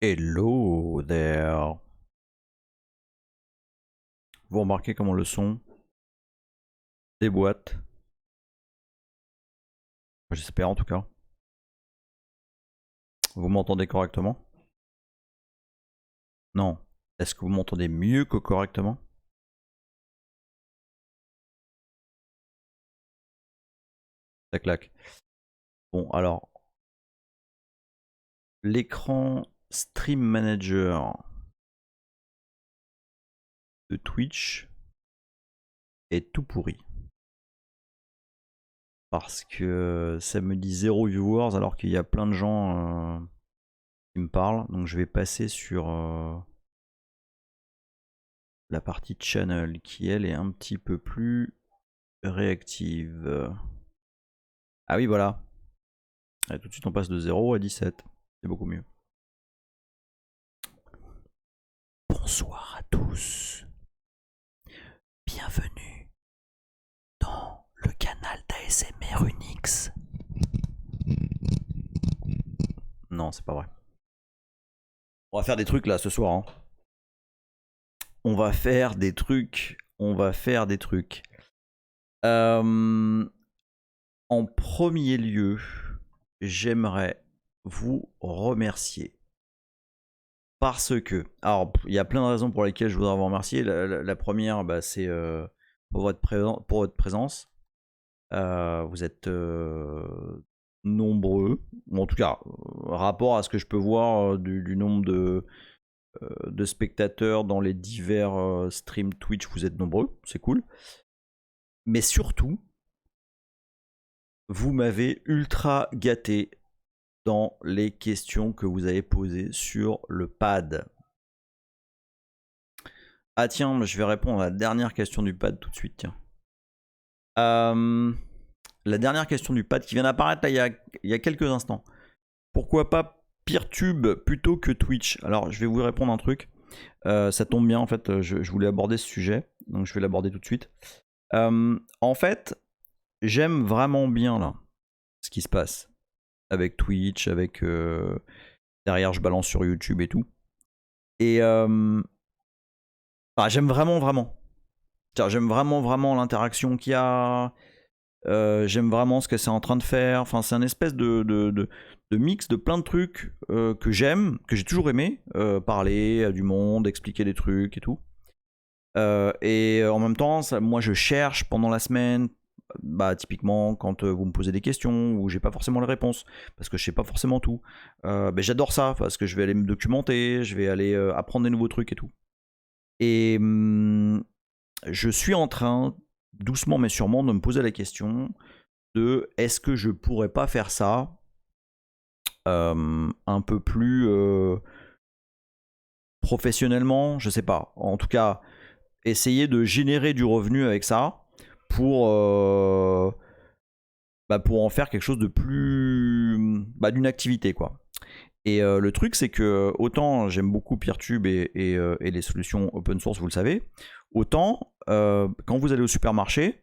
Hello there. Vous remarquez comment le son déboîte. J'espère en tout cas. Vous m'entendez correctement? Non. Est-ce que vous m'entendez mieux que correctement? Ça claque. Bon, alors. L'écran Stream Manager de Twitch est tout pourri. Parce que ça me dit 0 viewers alors qu'il y a plein de gens qui me parlent. Donc je vais passer sur la partie channel qui elle est un petit peu plus réactive. Ah oui, voilà. Et tout de suite on passe de 0 à 17. C'est beaucoup mieux. Bonsoir à tous. Bienvenue dans le canal d'ASMR Unix. Non, c'est pas vrai. On va faire des trucs là ce soir. Hein. On va faire des trucs. En premier lieu, j'aimerais vous remercier. Parce que, alors, il y a plein de raisons pour lesquelles je voudrais vous remercier. La première, bah, c'est pour votre présence. Vous êtes nombreux, ou en tout cas, rapport à ce que je peux voir du nombre de spectateurs dans les divers streams Twitch, vous êtes nombreux, c'est cool. Mais surtout, vous m'avez ultra gâté dans les questions que vous avez posées sur le pad. Ah tiens, je vais répondre à la dernière question du pad tout de suite. Tiens. La dernière question du pad qui vient d'apparaître là il y a quelques instants. Pourquoi pas Peertube plutôt que Twitch? Alors je vais vous répondre un truc. Ça tombe bien en fait, je voulais aborder ce sujet, donc je vais l'aborder tout de suite. En fait, j'aime vraiment bien là ce qui se passe avec Twitch, avec derrière je balance sur YouTube et tout. Et j'aime vraiment. J'aime vraiment l'interaction qu'il y a. J'aime vraiment ce que c'est en train de faire. Enfin, c'est un espèce de mix de plein de trucs que j'aime, que j'ai toujours aimé. Parler à du monde, expliquer des trucs et tout. Et en même temps, moi je cherche pendant la semaine, bah, typiquement quand vous me posez des questions où j'ai pas forcément les réponses, parce que je sais pas forcément tout. J'adore ça, parce que je vais aller me documenter, je vais aller apprendre des nouveaux trucs et tout. Et je suis en train, doucement mais sûrement, de me poser la question de est-ce que je pourrais pas faire ça un peu plus professionnellement, je sais pas. En tout cas, essayer de générer du revenu avec ça pour en faire quelque chose de plus d'une activité quoi. Et le truc c'est que autant j'aime beaucoup Peertube et les solutions open source, vous le savez, autant quand vous allez au supermarché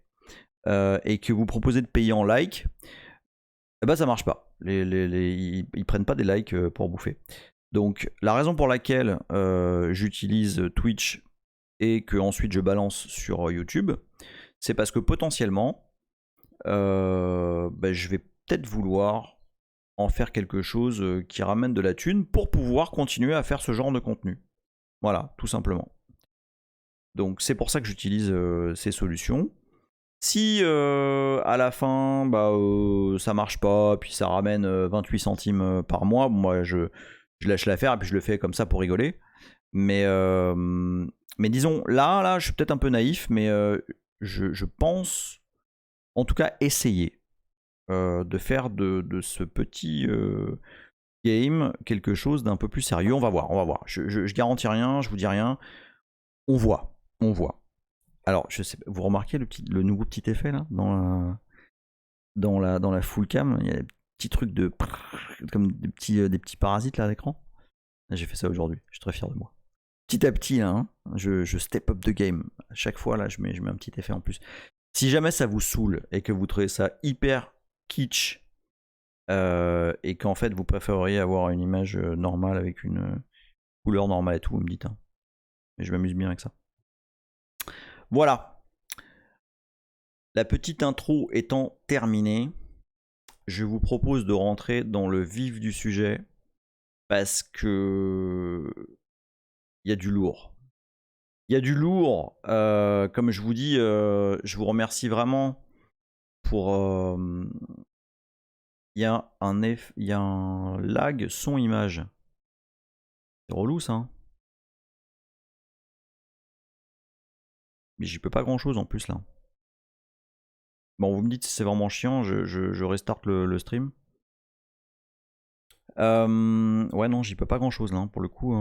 et que vous proposez de payer en like, ça marche pas. Ils prennent pas des likes pour bouffer. Donc la raison pour laquelle j'utilise Twitch et que ensuite je balance sur YouTube, c'est parce que potentiellement je vais peut-être vouloir en faire quelque chose qui ramène de la thune pour pouvoir continuer à faire ce genre de contenu. Voilà, tout simplement. Donc c'est pour ça que j'utilise ces solutions. Si à la fin ça marche pas, puis ça ramène 28 centimes par mois, moi je lâche l'affaire et puis je le fais comme ça pour rigoler. Mais disons, là je suis peut-être un peu naïf, mais je pense en tout cas essayer de faire de ce petit game quelque chose d'un peu plus sérieux. On va voir. Je garantis rien, je vous dis rien. On voit. Alors, je sais, vous remarquez le nouveau petit effet là dans la full cam, il y a des petits trucs comme des petits parasites là à l'écran. J'ai fait ça aujourd'hui, je suis très fier de moi. Petit à petit là, hein, je step up the game. À chaque fois là, je mets un petit effet en plus. Si jamais ça vous saoule et que vous trouvez ça hyper kitsch et qu'en fait vous préféreriez avoir une image normale avec une Couleur normale et tout, vous me dites. Hein. Mais je m'amuse bien avec ça. Voilà. La petite intro étant terminée, je vous propose de rentrer dans le vif du sujet parce que il y a du lourd. Il y a du lourd. Comme je vous dis, je vous remercie vraiment pour. Il y a un lag son-image. C'est relou ça. Hein. Mais j'y peux pas grand chose en plus là. Bon, vous me dites si c'est vraiment chiant, je restarte le stream. Ouais, non, j'y peux pas grand chose là, pour le coup.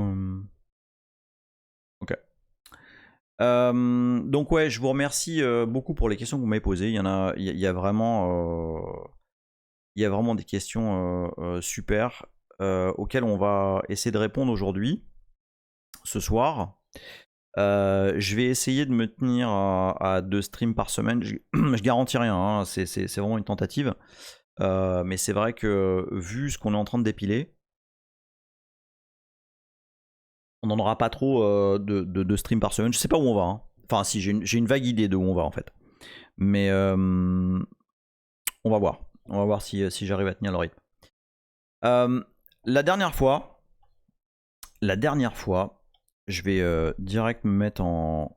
Ok. Donc, ouais, je vous remercie beaucoup pour les questions que vous m'avez posées. Il y a vraiment des questions super auxquelles on va essayer de répondre aujourd'hui, ce soir. Je vais essayer de me tenir à 2 streams par semaine. Je garantis rien, hein, c'est vraiment une tentative. Mais c'est vrai que vu ce qu'on est en train de dépiler, on n'en aura pas trop de streams par semaine. Je sais pas où on va. Hein. Enfin, si, j'ai une vague idée de où on va en fait. Mais on va voir. On va voir si j'arrive à tenir le rythme. La dernière fois, je vais direct me mettre en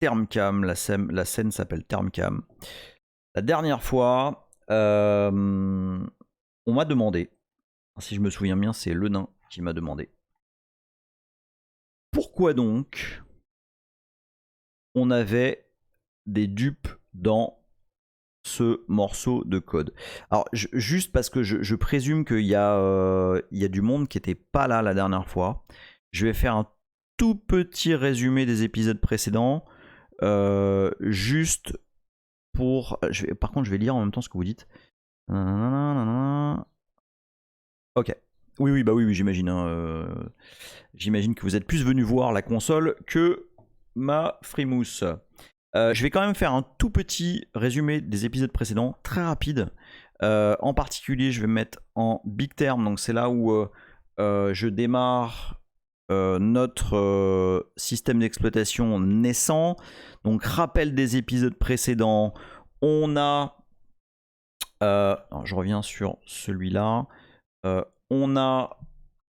Thermcam. La scène s'appelle Thermcam. La dernière fois, on m'a demandé, si je me souviens bien, c'est le nain qui m'a demandé. Pourquoi donc on avait des dupes dans ce morceau de code? Alors, juste parce que je présume qu'il y a du monde qui n'était pas là la dernière fois, je vais faire un tout petit résumé des épisodes précédents, juste pour... par contre, je vais lire en même temps ce que vous dites. Ok. Oui, j'imagine. Hein, j'imagine que vous êtes plus venu voir la console que ma frimousse. Je vais quand même faire un tout petit résumé des épisodes précédents, très rapide. En particulier, je vais me mettre en big term, donc c'est là où je démarre notre système d'exploitation naissant. Donc, rappel des épisodes précédents. On a... alors, je reviens sur celui-là. On a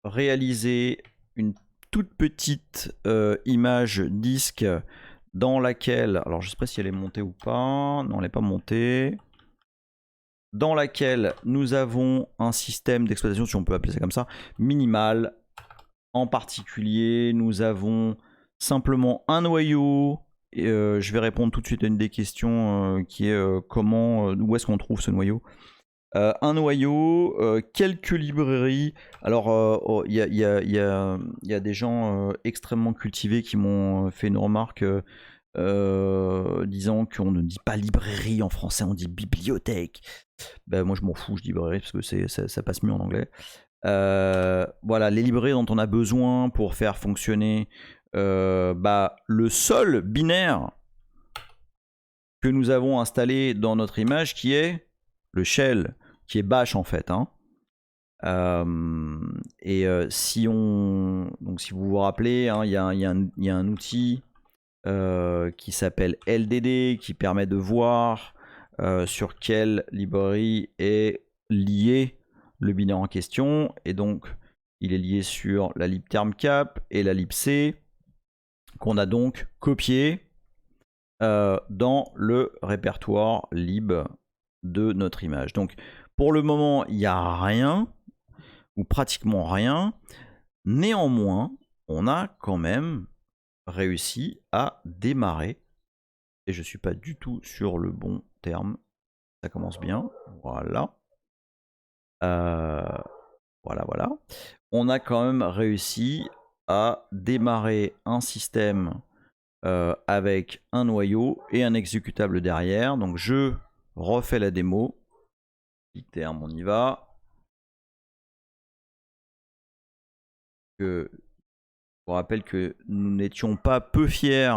réalisé une toute petite image disque dans laquelle, alors je ne sais pas si elle est montée ou pas, non elle n'est pas montée, dans laquelle nous avons un système d'exploitation, si on peut appeler ça comme ça, minimal. En particulier, nous avons simplement un noyau. Et, je vais répondre tout de suite à une des questions qui est où est-ce qu'on trouve ce noyau. Un noyau, quelques librairies. Alors, il y a des gens extrêmement cultivés qui m'ont fait une remarque disant qu'on ne dit pas librairie en français, on dit bibliothèque. Ben, moi, je m'en fous, je dis librairie parce que ça passe mieux en anglais. Voilà, les librairies dont on a besoin pour faire fonctionner le seul binaire que nous avons installé dans notre image qui est le shell, qui est bash en fait. Hein. Si vous vous rappelez, hein, il y a un outil qui s'appelle LDD qui permet de voir sur quelle librairie est lié le binaire en question. Et donc, il est lié sur la libtermcap et la libc qu'on a donc copié dans le répertoire lib de notre image. Donc, pour le moment, il n'y a rien, ou pratiquement rien. Néanmoins, on a quand même réussi à démarrer. Et je ne suis pas du tout sur le bon terme. Ça commence bien. Voilà. Voilà. On a quand même réussi à démarrer un système avec un noyau et un exécutable derrière. Donc je refais la démo. Big terme, on y va. Je vous rappelle que nous n'étions pas peu fiers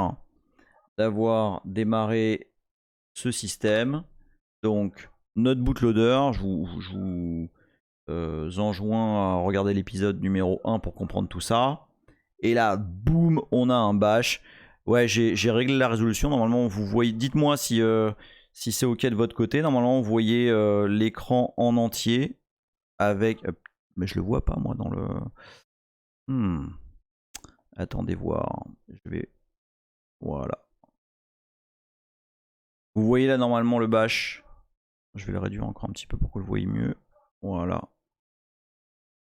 d'avoir démarré ce système. Donc notre bootloader, je vous enjoins à regarder l'épisode numéro 1 pour comprendre tout ça. Et là, boum, on a un bash. Ouais, j'ai réglé la résolution. Normalement, vous voyez. Dites-moi si c'est OK de votre côté. Normalement, vous voyez l'écran en entier avec. Mais je le vois pas, moi, dans le. Attendez voir. Je vais. Voilà. Vous voyez là, normalement, le bash. Je vais le réduire encore un petit peu pour que vous le voyez mieux. Voilà.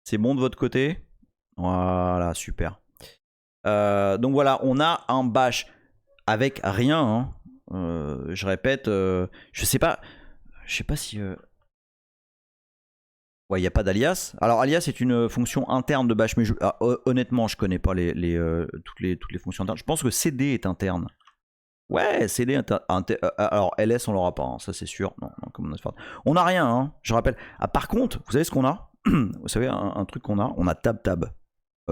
C'est bon de votre côté? Voilà, super. Donc voilà, on a un bash avec rien. Hein. Je répète, je sais pas si. Ouais, il n'y a pas d'alias. Alors, alias est une fonction interne de bash, mais honnêtement, je connais pas toutes les fonctions internes. Je pense que CD est interne. Ouais, CD alors LS on l'aura pas, hein, ça c'est sûr. Non, comme on a rien, hein, je rappelle. Ah, par contre, vous savez ce qu'on a? Vous savez un truc qu'on a? On a tab.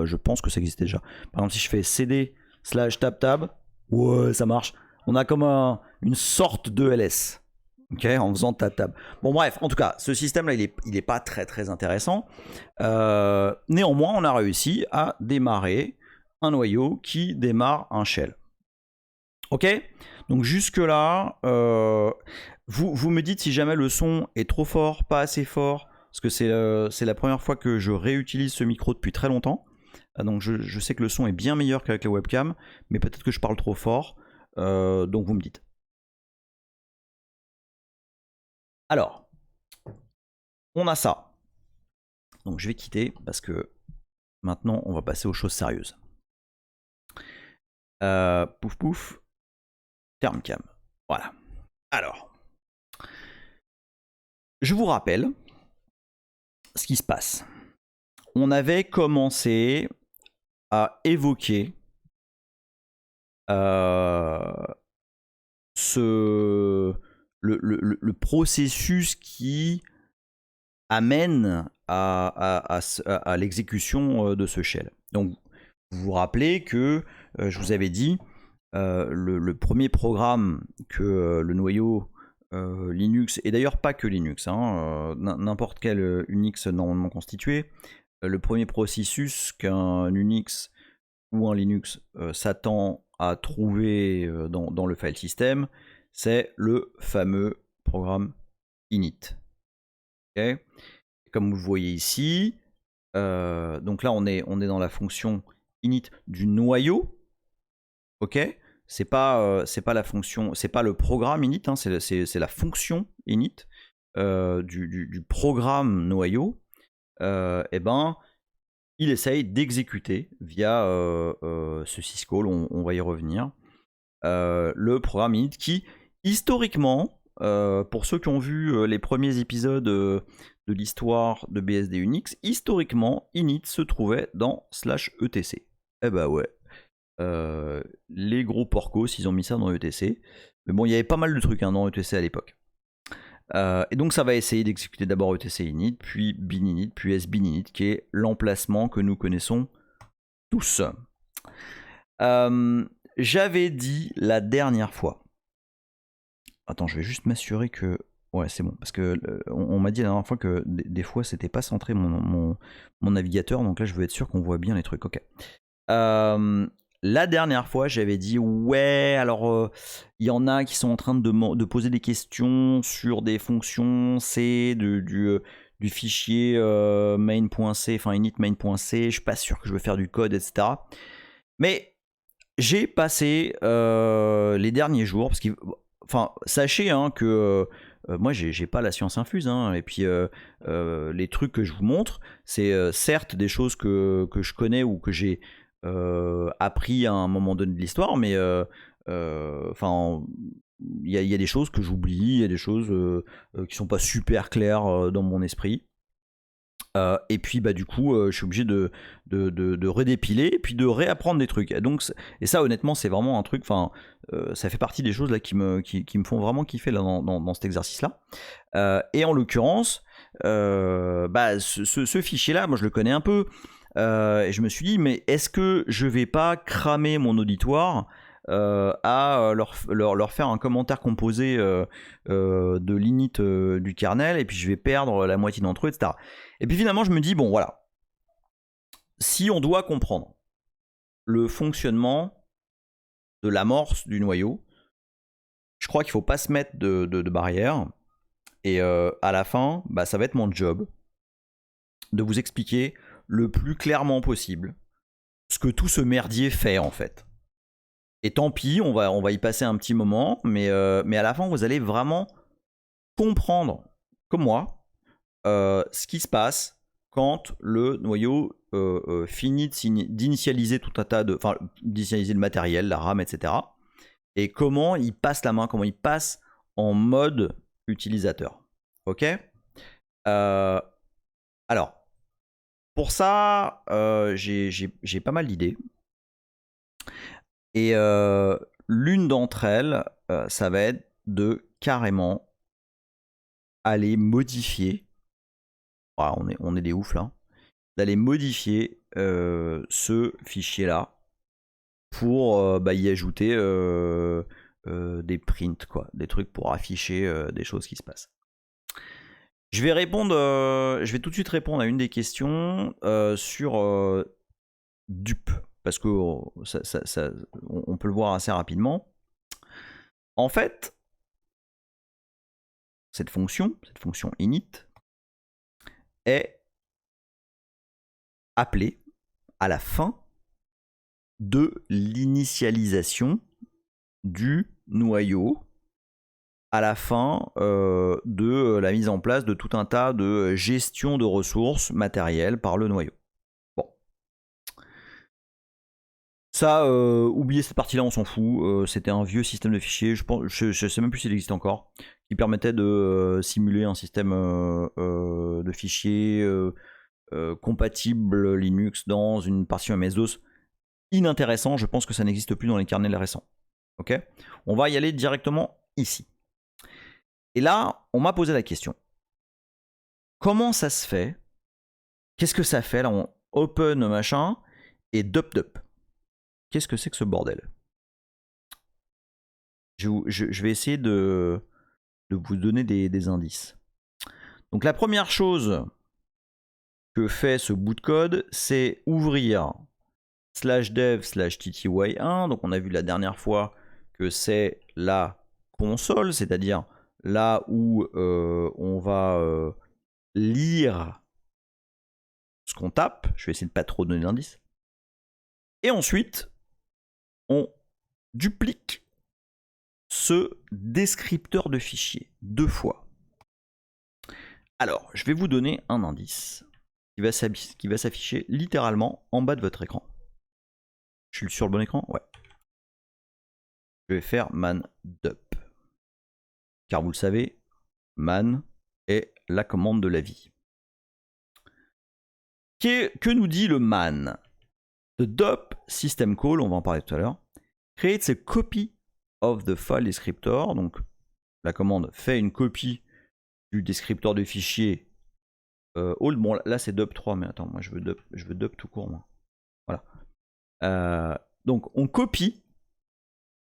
Je pense que ça existait déjà. Par exemple, si je fais CD/tab, ouais, ça marche. On a comme une sorte de LS. Ok, en faisant tab. Bon bref, en tout cas, ce système-là, il est pas très intéressant. Néanmoins, on a réussi à démarrer un noyau qui démarre un shell. Ok, donc jusque là, vous me dites si jamais le son est trop fort, pas assez fort, parce que c'est la première fois que je réutilise ce micro depuis très longtemps. Donc je sais que le son est bien meilleur qu'avec la webcam, mais peut-être que je parle trop fort, donc vous me dites. Alors, on a ça. Donc je vais quitter parce que maintenant on va passer aux choses sérieuses. Pouf. Thermcam. Voilà. Alors, je vous rappelle ce qui se passe. On avait commencé à évoquer le processus qui amène à l'exécution de ce shell. Donc, vous vous rappelez que je vous avais dit le premier programme que le noyau Linux, et d'ailleurs pas que Linux, hein, n'importe quel Unix normalement constitué, le premier processus qu'un Unix ou un Linux s'attend à trouver dans le file system, c'est le fameux programme init. Okay. Comme vous voyez ici, donc là on est dans la fonction init du noyau. Ok, c'est pas la fonction, c'est pas le programme init, hein, c'est la fonction init du programme noyau. Et ben il essaye d'exécuter via ce syscall, on va y revenir, le programme init qui, historiquement, pour ceux qui ont vu les premiers épisodes de l'histoire de BSD Unix, historiquement, init se trouvait dans /etc. Eh bah ouais, les gros porcos, ils ont mis ça dans etc. Mais bon, il y avait pas mal de trucs dans etc à l'époque. Et donc ça va essayer d'exécuter d'abord etc init, puis bin init, puis sbin init, qui est l'emplacement que nous connaissons tous. J'avais dit la dernière fois. Attends, je vais juste m'assurer que... Ouais, c'est bon, parce que on m'a dit la dernière fois que des fois c'était pas centré mon navigateur, donc là je veux être sûr qu'on voit bien les trucs. Ok. La dernière fois, j'avais dit ouais, alors il y en a qui sont en train de poser des questions sur des fonctions C du fichier main.c, enfin init main.c. Je suis pas sûr que je vais faire du code, etc. Mais j'ai passé les derniers jours, parce que, enfin, sachez hein, que moi j'ai pas la science infuse, hein, et puis les trucs que je vous montre, c'est certes des choses que je connais ou que j'ai appris à un moment donné de l'histoire, mais enfin il y a des choses que j'oublie, il y a des choses qui sont pas super claires dans mon esprit. Et puis bah du coup je suis obligé de redépiler et puis de réapprendre des trucs. Et ça honnêtement c'est vraiment un truc, enfin ça fait partie des choses là qui me font vraiment kiffer là, dans cet exercice là. Et en l'occurrence bah, ce fichier là moi je le connais un peu. Et je me suis dit, mais est-ce que je vais pas cramer mon auditoire à leur faire un commentaire composé de l'init du kernel, et puis je vais perdre la moitié d'entre eux, etc. Et puis finalement, je me dis, bon, voilà. Si on doit comprendre le fonctionnement de l'amorce du noyau. Je crois qu'il ne faut pas se mettre de barrière. Et à la fin, bah, ça va être mon job de vous expliquer le plus clairement possible ce que tout ce merdier fait en fait. Et tant pis, on va y passer un petit moment, mais à la fin, vous allez vraiment comprendre, comme moi, ce qui se passe quand le noyau finit d'initialiser tout un tas de... Enfin, d'initialiser le matériel, la RAM, etc. Et comment il passe la main, comment il passe en mode utilisateur. Ok. Alors, pour ça, j'ai pas mal d'idées. Et l'une d'entre elles, ça va être de carrément aller modifier. Ah, on est des oufs là. D'aller modifier ce fichier-là pour y ajouter des prints, quoi, des trucs pour afficher des choses qui se passent. Je vais tout de suite répondre à une des questions sur dupe, parce que on peut le voir assez rapidement. En fait, cette fonction init, est appelée à la fin de l'initialisation du noyau, à la fin de la mise en place de tout un tas de gestion de ressources matérielles par le noyau. Bon. Ça, oubliez cette partie-là, on s'en fout. C'était un vieux système de fichiers, je sais même plus s'il existe encore, qui permettait de simuler un système de fichiers compatible Linux dans une partition MS-DOS. Inintéressant, je pense que ça n'existe plus dans les kernels récents. Ok, on va y aller directement ici. Et là, on m'a posé la question. Comment ça se fait? Qu'est-ce que ça fait là? On open machin et dup. Qu'est-ce que c'est que ce bordel? Je vais essayer de vous donner des indices. Donc la première chose que fait ce bout de code, c'est ouvrir /dev/tty1. Donc on a vu la dernière fois que c'est la console, c'est-à-dire là où on va lire ce qu'on tape. Je vais essayer de pas trop donner d'indices. Et ensuite, on duplique ce descripteur de fichier 2 fois. Alors, je vais vous donner un indice qui va s'afficher littéralement en bas de votre écran. Je suis sur le bon écran? Ouais. Je vais faire man dup. Car vous le savez, man est la commande de la vie. Que nous dit le man? The dup system call, on va en parler tout à l'heure, creates a copy of the file descriptor. Donc la commande fait une copie du descripteur de fichier old. Bon là c'est dup 3, mais attends, moi je veux dup tout court moi. Voilà. Donc on copie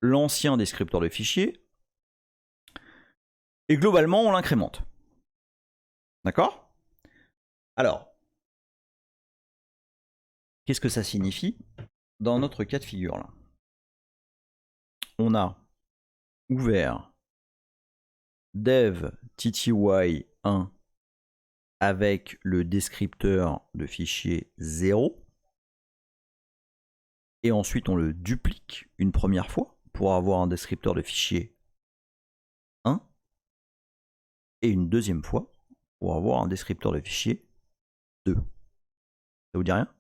l'ancien descripteur de fichier et globalement on l'incrémente. D'accord? Alors, qu'est-ce que ça signifie dans notre cas de figure là? On a ouvert dev tty1 avec le descripteur de fichier 0. Et ensuite on le duplique une première fois pour avoir un descripteur de fichier 1. Et une deuxième fois pour avoir un descripteur de fichier 2. Ça vous dit rien?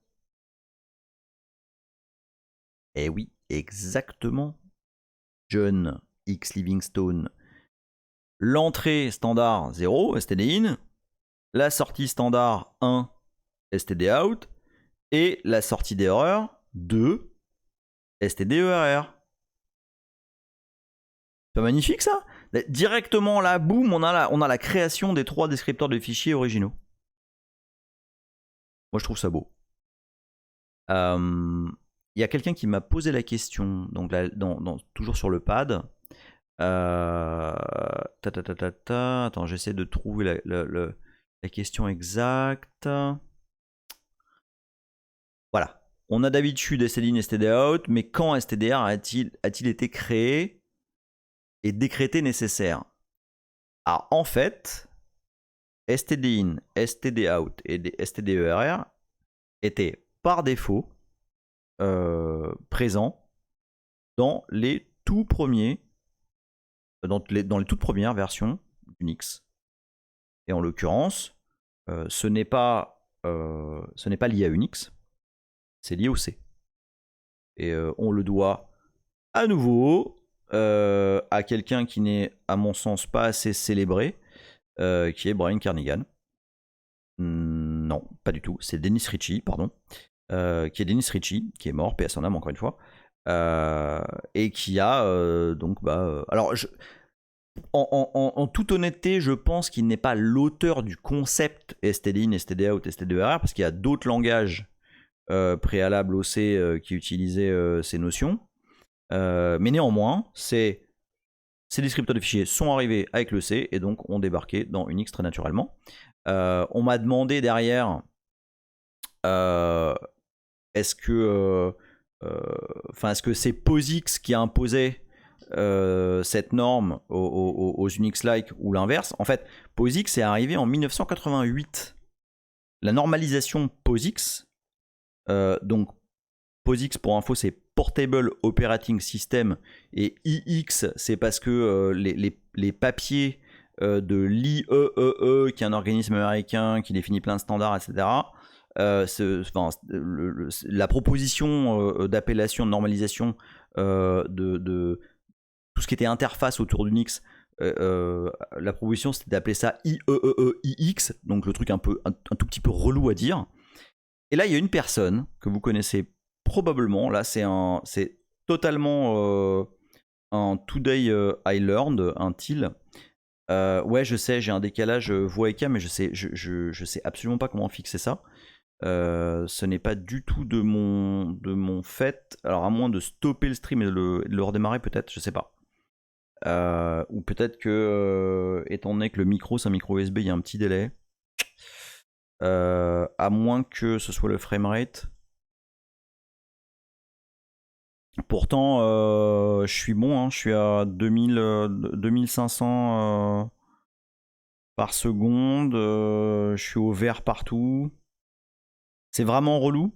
Eh oui, exactement. John X Livingstone. L'entrée standard 0, stdin. La sortie standard 1, stdout. Et la sortie d'erreur 2, stderr. C'est pas magnifique ça? Directement là, boum, on a la création des 3 descripteurs de fichiers originaux. Moi je trouve ça beau. Il y a quelqu'un qui m'a posé la question, donc là, toujours sur le pad. Attends, j'essaie de trouver la question exacte. Voilà. on a d'habitude std in, std out, mais quand stdr a-t-il été créé et décrété nécessaire? Alors en fait, std in, std out et stderr étaient par défaut présents dans les tout premiers, dans les toutes premières versions d'Unix. Et en l'occurrence, ce n'est pas lié à Unix, c'est lié au C. Et on le doit à nouveau à quelqu'un qui n'est, à mon sens, pas assez célébré, qui est Brian Kernighan. Non, pas du tout, c'est Dennis Ritchie, pardon. Qui est Dennis Ritchie, qui est mort, paix à son âme encore une fois, et qui a donc alors en toute honnêteté, je pense qu'il n'est pas l'auteur du concept std in, std out, stderr, parce qu'il y a d'autres langages préalables au C qui utilisaient ces notions, mais néanmoins, ces descripteurs de fichiers sont arrivés avec le C et donc ont débarqué dans Unix très naturellement. On m'a demandé derrière est-ce que c'est POSIX qui a imposé cette norme aux Unix-like ou l'inverse? En fait, POSIX est arrivé en 1988. La normalisation POSIX, donc POSIX pour info c'est Portable Operating System, et IX c'est parce que les papiers de l'IEEE, qui est un organisme américain qui définit plein de standards, etc., la proposition d'appellation de normalisation de tout ce qui était interface autour d'Unix, la proposition c'était d'appeler ça IEEE-IX, donc le truc un tout petit peu relou à dire. Et là il y a une personne que vous connaissez probablement, là c'est totalement un Today I Learned, un TIL. Ouais, je sais, j'ai un décalage voix et cam, mais je sais absolument pas comment fixer ça. Ce n'est pas du tout de mon fait. Alors à moins de stopper le stream et de le redémarrer peut-être, je sais pas. Ou peut-être que étant donné que le micro c'est un micro USB, il y a un petit délai. À moins que ce soit le framerate. Pourtant je suis bon, hein, je suis à 2500 par seconde, je suis au vert partout. C'est vraiment relou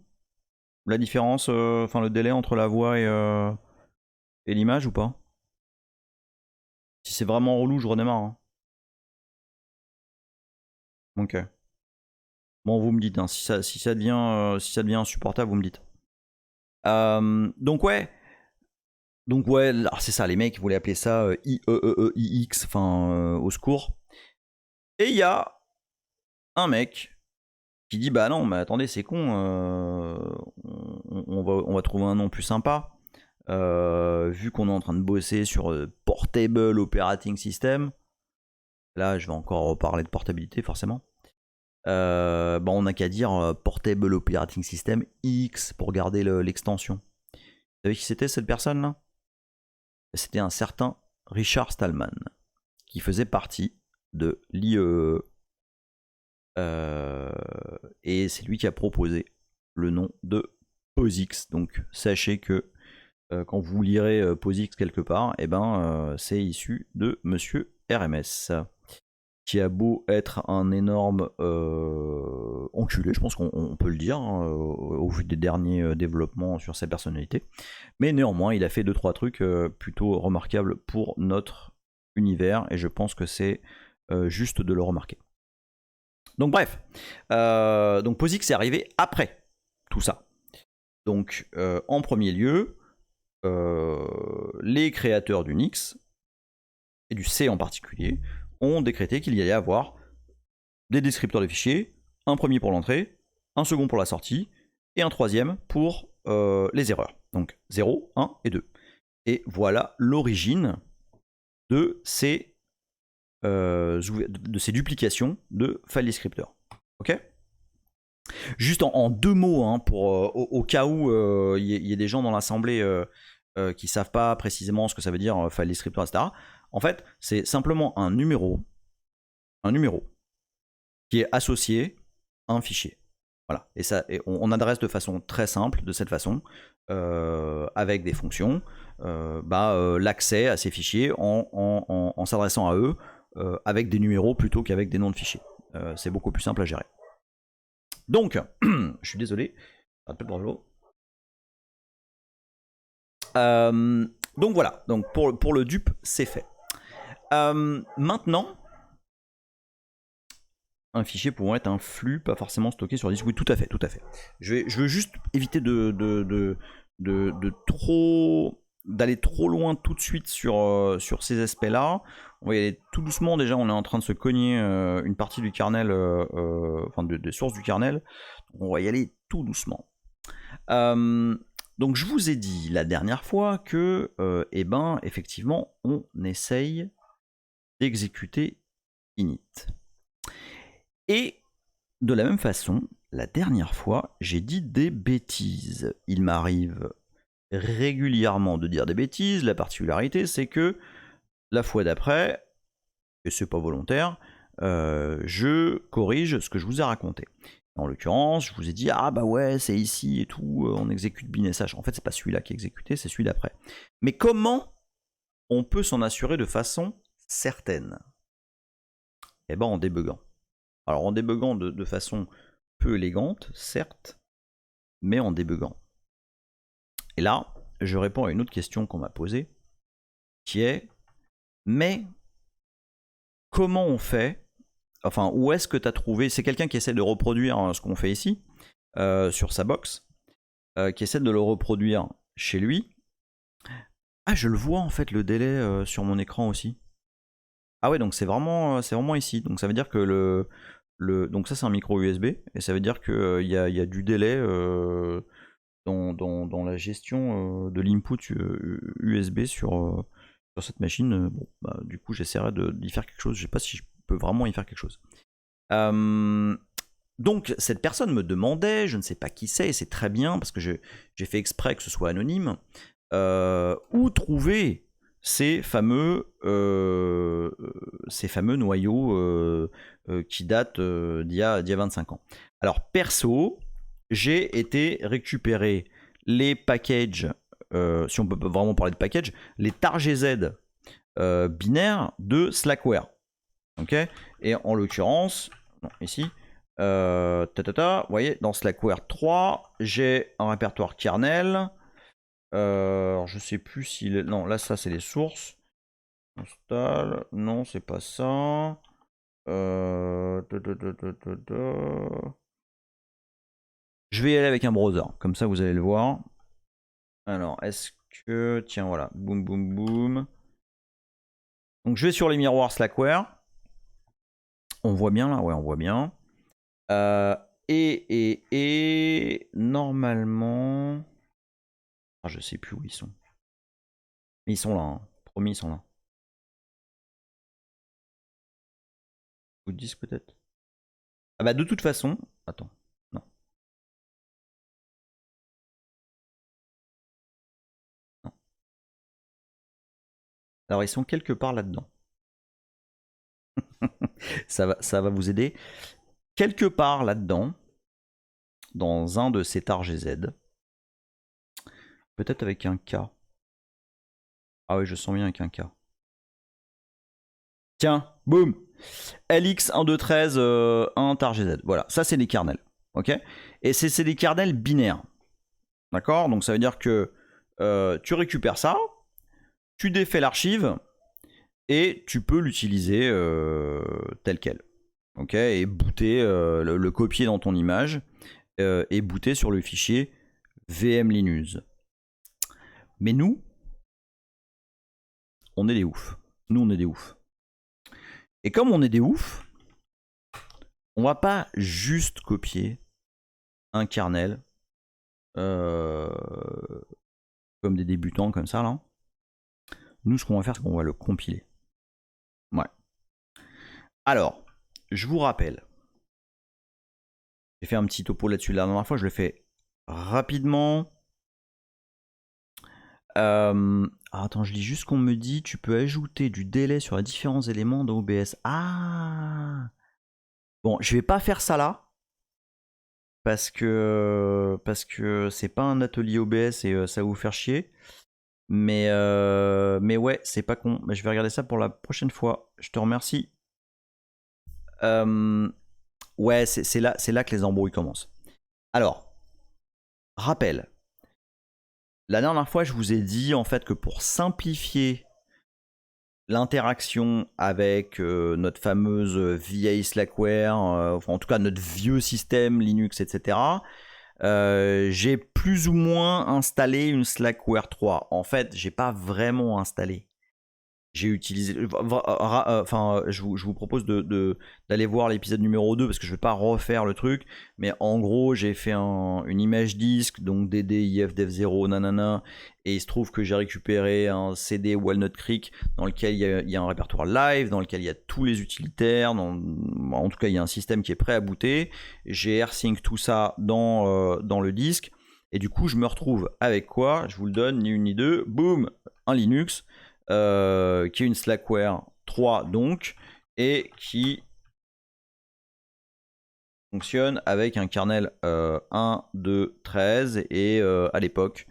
la différence, le délai entre la voix et l'image ou pas? Si c'est vraiment relou, je redémarre. Hein. Ok. Bon, vous me dites, hein, si ça devient insupportable, vous me dites. Donc ouais, c'est ça, les mecs voulaient appeler ça IEEEIX, au secours. Et il y a un mec qui dit bah non, mais attendez, c'est con, on va trouver un nom plus sympa. Vu qu'on est en train de bosser sur Portable Operating System, là je vais encore reparler de portabilité forcément. On n'a qu'à dire Portable Operating System X pour garder l'extension. Vous savez qui c'était cette personne là? C'était un certain Richard Stallman qui faisait partie de l'IEEE. Et c'est lui qui a proposé le nom de POSIX. Donc sachez que quand vous lirez POSIX quelque part, c'est issu de Monsieur RMS, qui a beau être un énorme enculé, je pense qu'on peut le dire, hein, au vu des derniers développements sur sa personnalité. Mais néanmoins, il a fait 2-3 trucs plutôt remarquables pour notre univers, et je pense que c'est juste de le remarquer. Donc bref, donc POSIX est arrivé après tout ça. Donc en premier lieu, les créateurs d'Unix, et du C en particulier, ont décrété qu'il y allait avoir des descripteurs de fichiers, un premier pour l'entrée, un second pour la sortie, et un troisième pour les erreurs. Donc 0, 1 et 2. Et voilà l'origine de ces duplications de file descripteurs. Ok ? Juste en 2 mots, hein, au cas où il y ait des gens dans l'assemblée qui ne savent pas précisément ce que ça veut dire file descriptor, etc. En fait, c'est simplement un numéro qui est associé à un fichier. Voilà. Et ça, on adresse de façon très simple, de cette façon, avec des fonctions, l'accès à ces fichiers en s'adressant à eux avec des numéros plutôt qu'avec des noms de fichiers. C'est beaucoup plus simple à gérer. Donc, je suis désolé. Donc voilà, donc pour le dupe, c'est fait. Maintenant, un fichier pouvant être un flux, pas forcément stocké sur disque. Oui, tout à fait, tout à fait. Je veux juste éviter d'aller trop loin tout de suite sur ces aspects-là. On va y aller tout doucement. Déjà, on est en train de se cogner une partie du kernel, enfin des sources du kernel. On va y aller tout doucement. Donc je vous ai dit la dernière fois que, effectivement, on essaye d'exécuter init. Et de la même façon, la dernière fois, j'ai dit des bêtises. Il m'arrive régulièrement de dire des bêtises. La particularité, c'est que la fois d'après, et c'est pas volontaire, je corrige ce que je vous ai raconté. En l'occurrence, je vous ai dit, ah bah ouais, c'est ici et tout, on exécute bin.sh. En fait, c'est pas celui-là qui est exécuté, c'est celui d'après. Mais comment on peut s'en assurer de façon certaine? Eh ben en débuguant. Alors en débuguant de façon peu élégante, certes, mais en débuguant. Et là, je réponds à une autre question qu'on m'a posée, qui est, mais comment on fait, enfin, où est-ce que tu as trouvé, c'est quelqu'un qui essaie de reproduire ce qu'on fait ici, sur sa box, qui essaie de le reproduire chez lui. Ah, je le vois en fait, le délai sur mon écran aussi. Ah ouais, donc c'est vraiment ici. Donc ça veut dire que donc ça c'est un micro USB, et ça veut dire qu'il y a du délai dans la gestion de l'input USB sur cette machine. Bon, bah, du coup, j'essaierai d'y faire quelque chose. Je sais pas si je peux vraiment y faire quelque chose. Donc, cette personne me demandait, je ne sais pas qui c'est, et c'est très bien parce que j'ai fait exprès que ce soit anonyme, où trouver ces fameux noyaux qui datent d'il y a 25 ans. Alors, perso, j'ai été récupérer les packages, si on peut vraiment parler de packages, les targz binaires de Slackware. Ok. Et en l'occurrence, ici, vous voyez, dans Slackware 3, j'ai un répertoire kernel. Alors, je sais plus si... Non, là, ça, c'est les sources. Install. Non, c'est pas ça. Je vais y aller avec un browser, comme ça vous allez le voir. Alors, est-ce que... Tiens, voilà. Boum, boum, boum. Donc, je vais sur les miroirs Slackware. On voit bien, là? Ouais, on voit bien. Et normalement... Ah, je sais plus où ils sont. Mais ils sont là, hein. Promis, ils sont là. Vous disent peut-être. Ah bah de toute façon... Attends. Non. Non. Alors, ils sont quelque part là-dedans. ça va vous aider. Quelque part là-dedans, dans un de ces targz, peut-être avec un K. Ah oui, je sens bien avec un K. Tiens, boum, LX1213 1 targz. Voilà, ça c'est des kernels. Ok. Et c'est des kernels binaires. D'accord. Donc ça veut dire que tu récupères ça, tu défais l'archive et tu peux l'utiliser tel quel. Ok. Et booter, le copier dans ton image et booter sur le fichier vmlinux. Mais nous, on est des oufs. Nous, on est des oufs. Et comme on est des oufs, on va pas juste copier un kernel comme des débutants comme ça là. Nous, ce qu'on va faire, c'est qu'on va le compiler. Ouais. Alors, je vous rappelle, j'ai fait un petit topo là-dessus la dernière fois, je le fais rapidement. Attends, je lis juste qu'on me dit, tu peux ajouter du délai sur les différents éléments de OBS. Ah. Bon, je vais pas faire ça là, parce que c'est pas un atelier OBS et ça va vous faire chier. Mais ouais, c'est pas con. Mais je vais regarder ça pour la prochaine fois. Je te remercie. Ouais, c'est là que les embrouilles commencent. Alors, rappel. La dernière fois, je vous ai dit en fait que pour simplifier l'interaction avec notre fameuse vieille Slackware, enfin en tout cas notre vieux système Linux, etc., j'ai plus ou moins installé une Slackware 3. En fait, j'ai pas vraiment installé. J'ai utilisé. Enfin, je vous propose d'aller voir l'épisode numéro 2 parce que je ne vais pas refaire le truc. Mais en gros, j'ai fait une image disque, donc DD, IF, Dev0, nanana. Et il se trouve que j'ai récupéré un CD Walnut Creek dans lequel il y a un répertoire live, dans lequel il y a tous les utilitaires. En tout cas, il y a un système qui est prêt à booter. J'ai AirSync tout ça dans le disque. Et du coup, je me retrouve avec quoi? Je vous le donne, ni une ni deux. Boum, un Linux. Qui est une Slackware 3 donc, et qui fonctionne avec un kernel 1, 2, 13, et à l'époque,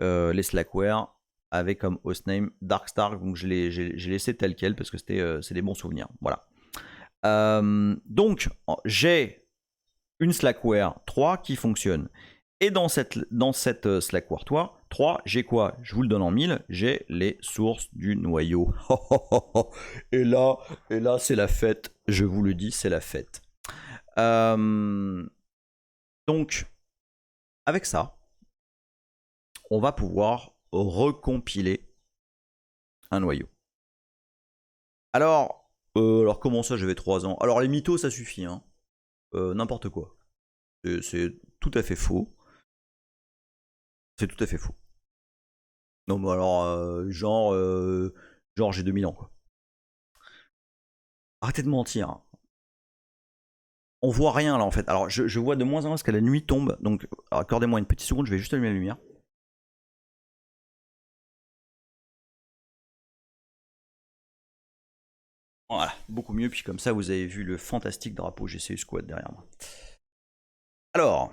les Slackware avaient comme hostname Darkstar, donc j'ai laissé tel quel parce que c'est des bons souvenirs. Voilà. Donc, j'ai une Slackware 3 qui fonctionne. Et dans cette Slackware 3, j'ai quoi? Je vous le donne en mille, j'ai les sources du noyau. Et là c'est la fête, je vous le dis, c'est la fête. Donc, avec ça, on va pouvoir recompiler un noyau. Alors comment ça, j'avais 3 ans? Alors les mythos, ça suffit, hein. N'importe quoi. C'est tout à fait faux. C'est tout à fait faux. Non, mais alors, genre j'ai 2000 ans, quoi. Arrêtez de mentir. On voit rien là en fait. Alors je vois de moins en moins parce que la nuit tombe. Donc accordez-moi une petite seconde, je vais juste allumer la lumière. Voilà, beaucoup mieux. Puis comme ça, vous avez vu le fantastique drapeau GCU Squad derrière moi. Alors,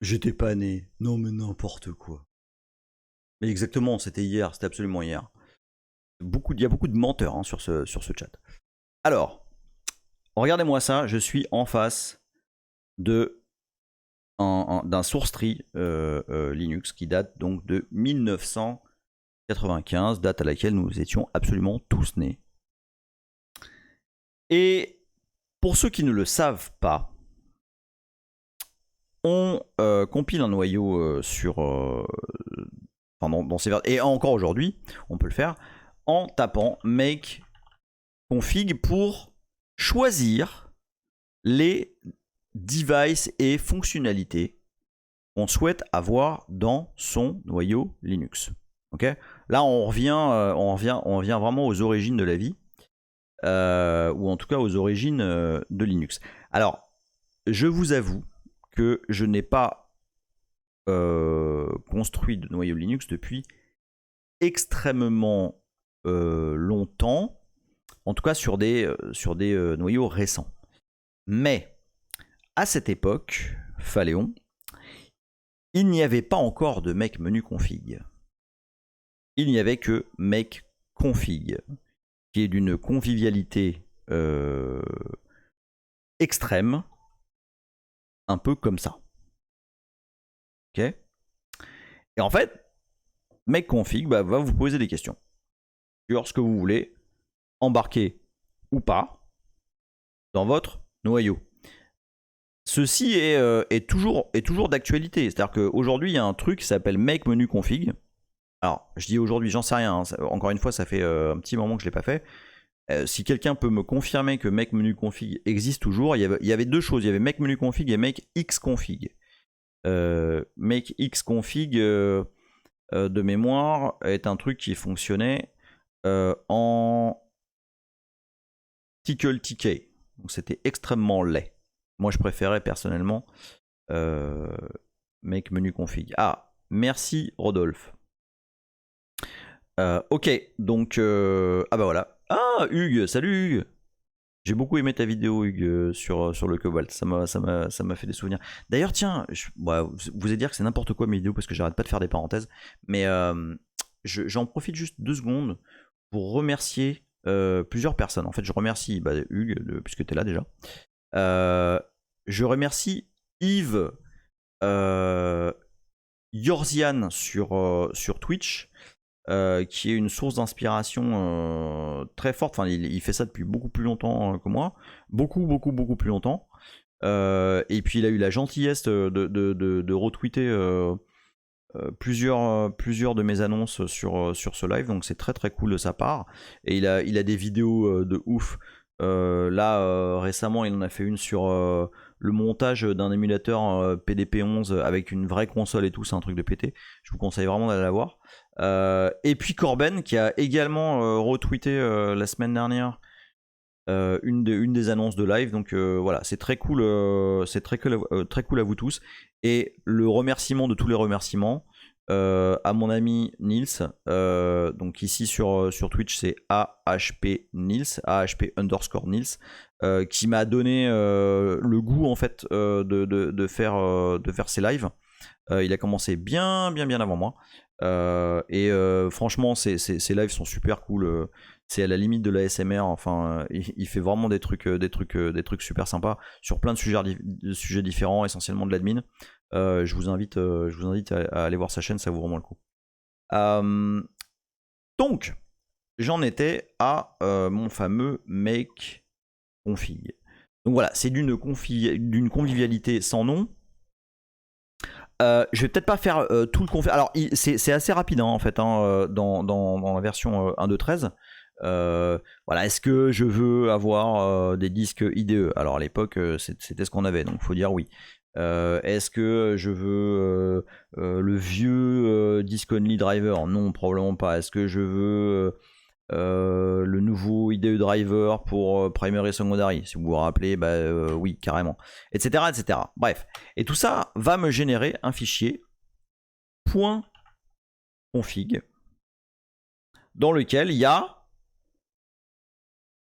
j'étais pas né. Non mais n'importe quoi. Mais exactement, c'était hier, c'était absolument hier. Il y a beaucoup de menteurs hein, sur ce chat. Alors, regardez-moi ça, je suis en face d'un source tree Linux qui date donc de 1995, date à laquelle nous étions absolument tous nés. Et pour ceux qui ne le savent pas, on compile un noyau dans ces versions. Et encore aujourd'hui, on peut le faire en tapant make config pour choisir les devices et fonctionnalités qu'on souhaite avoir dans son noyau Linux. Okay, là, on revient vraiment aux origines de la vie, ou en tout cas aux origines de Linux. Alors, je vous avoue que je n'ai pas construit de noyau Linux depuis extrêmement longtemps, en tout cas sur des noyaux récents. Mais à cette époque, Phaléon, il n'y avait pas encore de make menu config. Il n'y avait que make config, qui est d'une convivialité extrême, un peu comme ça. Ok. Et en fait, make config va vous poser des questions sur ce que vous voulez embarquer ou pas dans votre noyau. Ceci est toujours d'actualité. C'est-à-dire qu'aujourd'hui, il y a un truc qui s'appelle make menu config. Alors, je dis aujourd'hui, j'en sais rien. Hein. Encore une fois, ça fait un petit moment que je ne l'ai pas fait. Si quelqu'un peut me confirmer que make menu config existe toujours, il y avait deux choses. Il y avait make menu config et make xconfig. Make xconfig de mémoire est un truc qui fonctionnait en TCL. Donc c'était extrêmement laid. Moi je préférais personnellement make menu config. Ah, merci Rodolphe. Ok, donc ah bah voilà. Ah Hugues, salut Hugues. J'ai beaucoup aimé ta vidéo, Hugues, sur le Cobalt. Ça m'a fait des souvenirs. D'ailleurs, tiens, vous allez dire que c'est n'importe quoi mes vidéos parce que j'arrête pas de faire des parenthèses. Mais j'en profite juste 2 secondes pour remercier plusieurs personnes. En fait, je remercie Hugues, puisque tu es là déjà. Je remercie Yves Yorzian sur Twitch. Qui est une source d'inspiration très forte. Enfin, il fait ça depuis beaucoup plus longtemps que moi. Beaucoup plus longtemps. Et puis il a eu la gentillesse de retweeter plusieurs de mes annonces sur ce live. Donc c'est très très cool de sa part. Et il a des vidéos de ouf. Là, récemment, il en a fait une sur le montage d'un émulateur PDP-11 avec une vraie console et tout. C'est un truc de pété. Je vous conseille vraiment d'aller la voir. Et puis Corben qui a également retweeté la semaine dernière une des annonces de live. Donc voilà, c'est très cool, très cool à vous tous. Et le remerciement de tous les remerciements à mon ami Nils. Donc ici sur Twitch c'est AHP Nils, AHP_ Nils, qui m'a donné le goût en fait de faire ces lives. Il a commencé bien avant moi. Et franchement, ces lives sont super cool. C'est à la limite de l'ASMR. Enfin, il fait vraiment des trucs super sympas sur plein de sujets différents, essentiellement de l'admin. Je vous invite à aller voir sa chaîne, ça vaut vraiment le coup. Donc, j'en étais à mon fameux make config. Donc voilà, c'est d'une convivialité sans nom. Je vais peut-être pas faire tout le config. Alors, c'est assez rapide en fait dans la version 1.2.13. Voilà, est-ce que je veux avoir des disques IDE? Alors à l'époque, c'était ce qu'on avait, donc il faut dire oui. Est-ce que je veux le vieux disque only driver? Non, probablement pas. Est-ce que je veux le nouveau IDE driver pour primary et secondary? Si vous vous rappelez, oui, carrément. Etc., etc. Bref. Et tout ça va me générer un fichier .config dans lequel il y a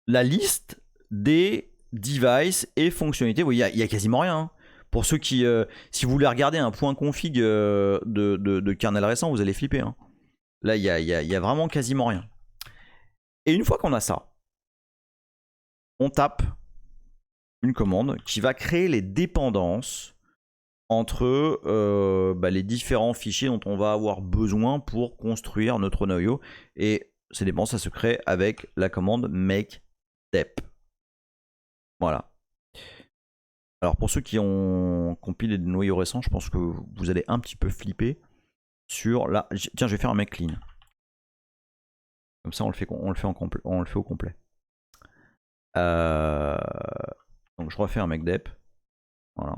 la liste des devices et fonctionnalités. Vous voyez, il y a quasiment rien. Hein. Pour ceux qui, si vous voulez regarder un .config de kernel récent, vous allez flipper. Hein. Là, il y a vraiment quasiment rien. Et une fois qu'on a ça, on tape une commande qui va créer les dépendances entre les différents fichiers dont on va avoir besoin pour construire notre noyau. Et ces dépendances, ça se crée avec la commande make dep. Voilà. Alors pour ceux qui ont compilé des noyaux récents, je pense que vous allez un petit peu flipper sur la... Tiens, je vais faire un make clean. Comme ça, on le fait au complet. Donc je refais un make dep. Voilà.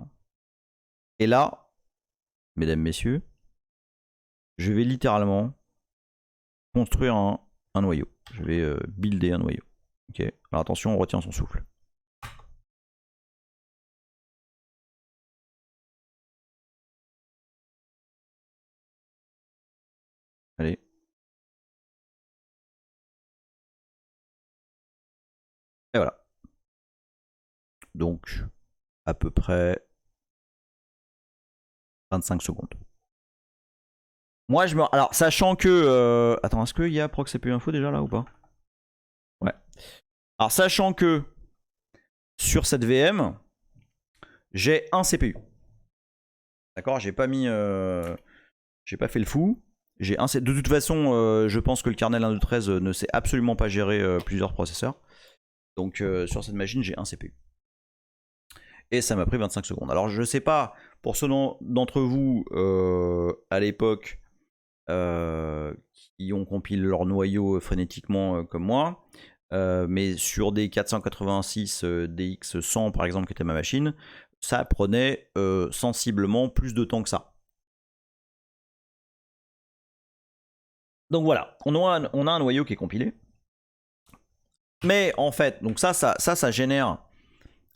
Et là, mesdames, messieurs, je vais littéralement construire un noyau. Je vais builder un noyau. Ok. Alors attention, on retient son souffle. Allez. Et voilà. Donc, à peu près 25 secondes. Moi, je me... Alors, sachant que... Attends, est-ce qu'il y a proc CPU info déjà là ou pas? Ouais. Alors, sachant que sur cette VM, j'ai un CPU. D'accord? J'ai pas mis... J'ai pas fait le fou. J'ai un... De toute façon, je pense que le kernel 1.2.13 ne sait absolument pas gérer plusieurs processeurs. Donc, sur cette machine, j'ai un CPU. Et ça m'a pris 25 secondes. Alors, je sais pas, pour ceux d'entre vous, à l'époque, qui ont compilé leur noyau frénétiquement comme moi, mais sur des 486 DX100 par exemple qui était ma machine, ça prenait sensiblement plus de temps que ça. Donc voilà, on a un noyau qui est compilé. Mais en fait, donc ça génère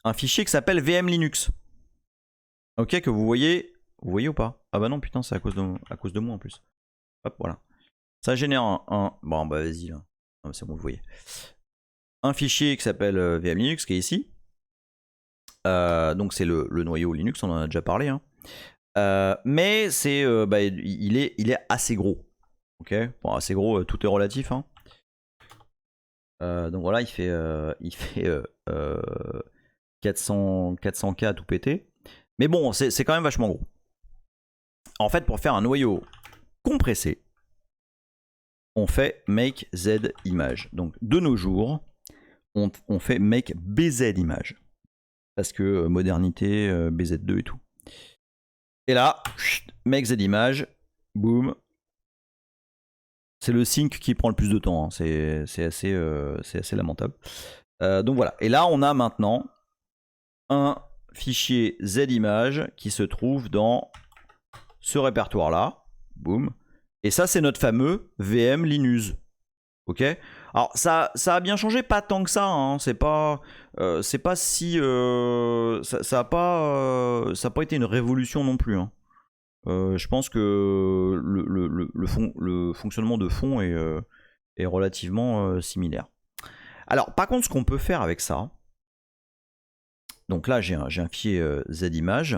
un fichier qui s'appelle VM Linux. Ok, que vous voyez ou pas? Ah bah non, putain, c'est à cause de moi en plus. Hop, voilà. Ça génère un... Bon, bah vas-y, là. C'est bon, vous voyez. un fichier qui s'appelle VM Linux qui est ici. Donc c'est le noyau Linux, on en a déjà parlé. Hein. Mais c'est, il est assez gros. Ok, bon, assez gros, tout est relatif. Hein. Donc voilà, il fait 400K à tout péter. Mais bon, c'est quand même vachement gros. En fait, pour faire un noyau compressé, on fait make Z image. Donc de nos jours, on fait make BZ image. Parce que modernité, BZ2 et tout. Et là, make Z image, boum. C'est le sync qui prend le plus de temps. Hein. C'est assez lamentable. Donc voilà. Et là, on a maintenant un fichier Z image qui se trouve dans ce répertoire là. Boum. Et ça, c'est notre fameux VM Linux. Ok. Alors ça a bien changé, pas tant que ça. Hein. C'est pas si ça a pas été une révolution non plus. Hein. Je pense que le fonctionnement de fond est relativement similaire. Alors par contre, ce qu'on peut faire avec ça, donc là j'ai un fichier Z-image.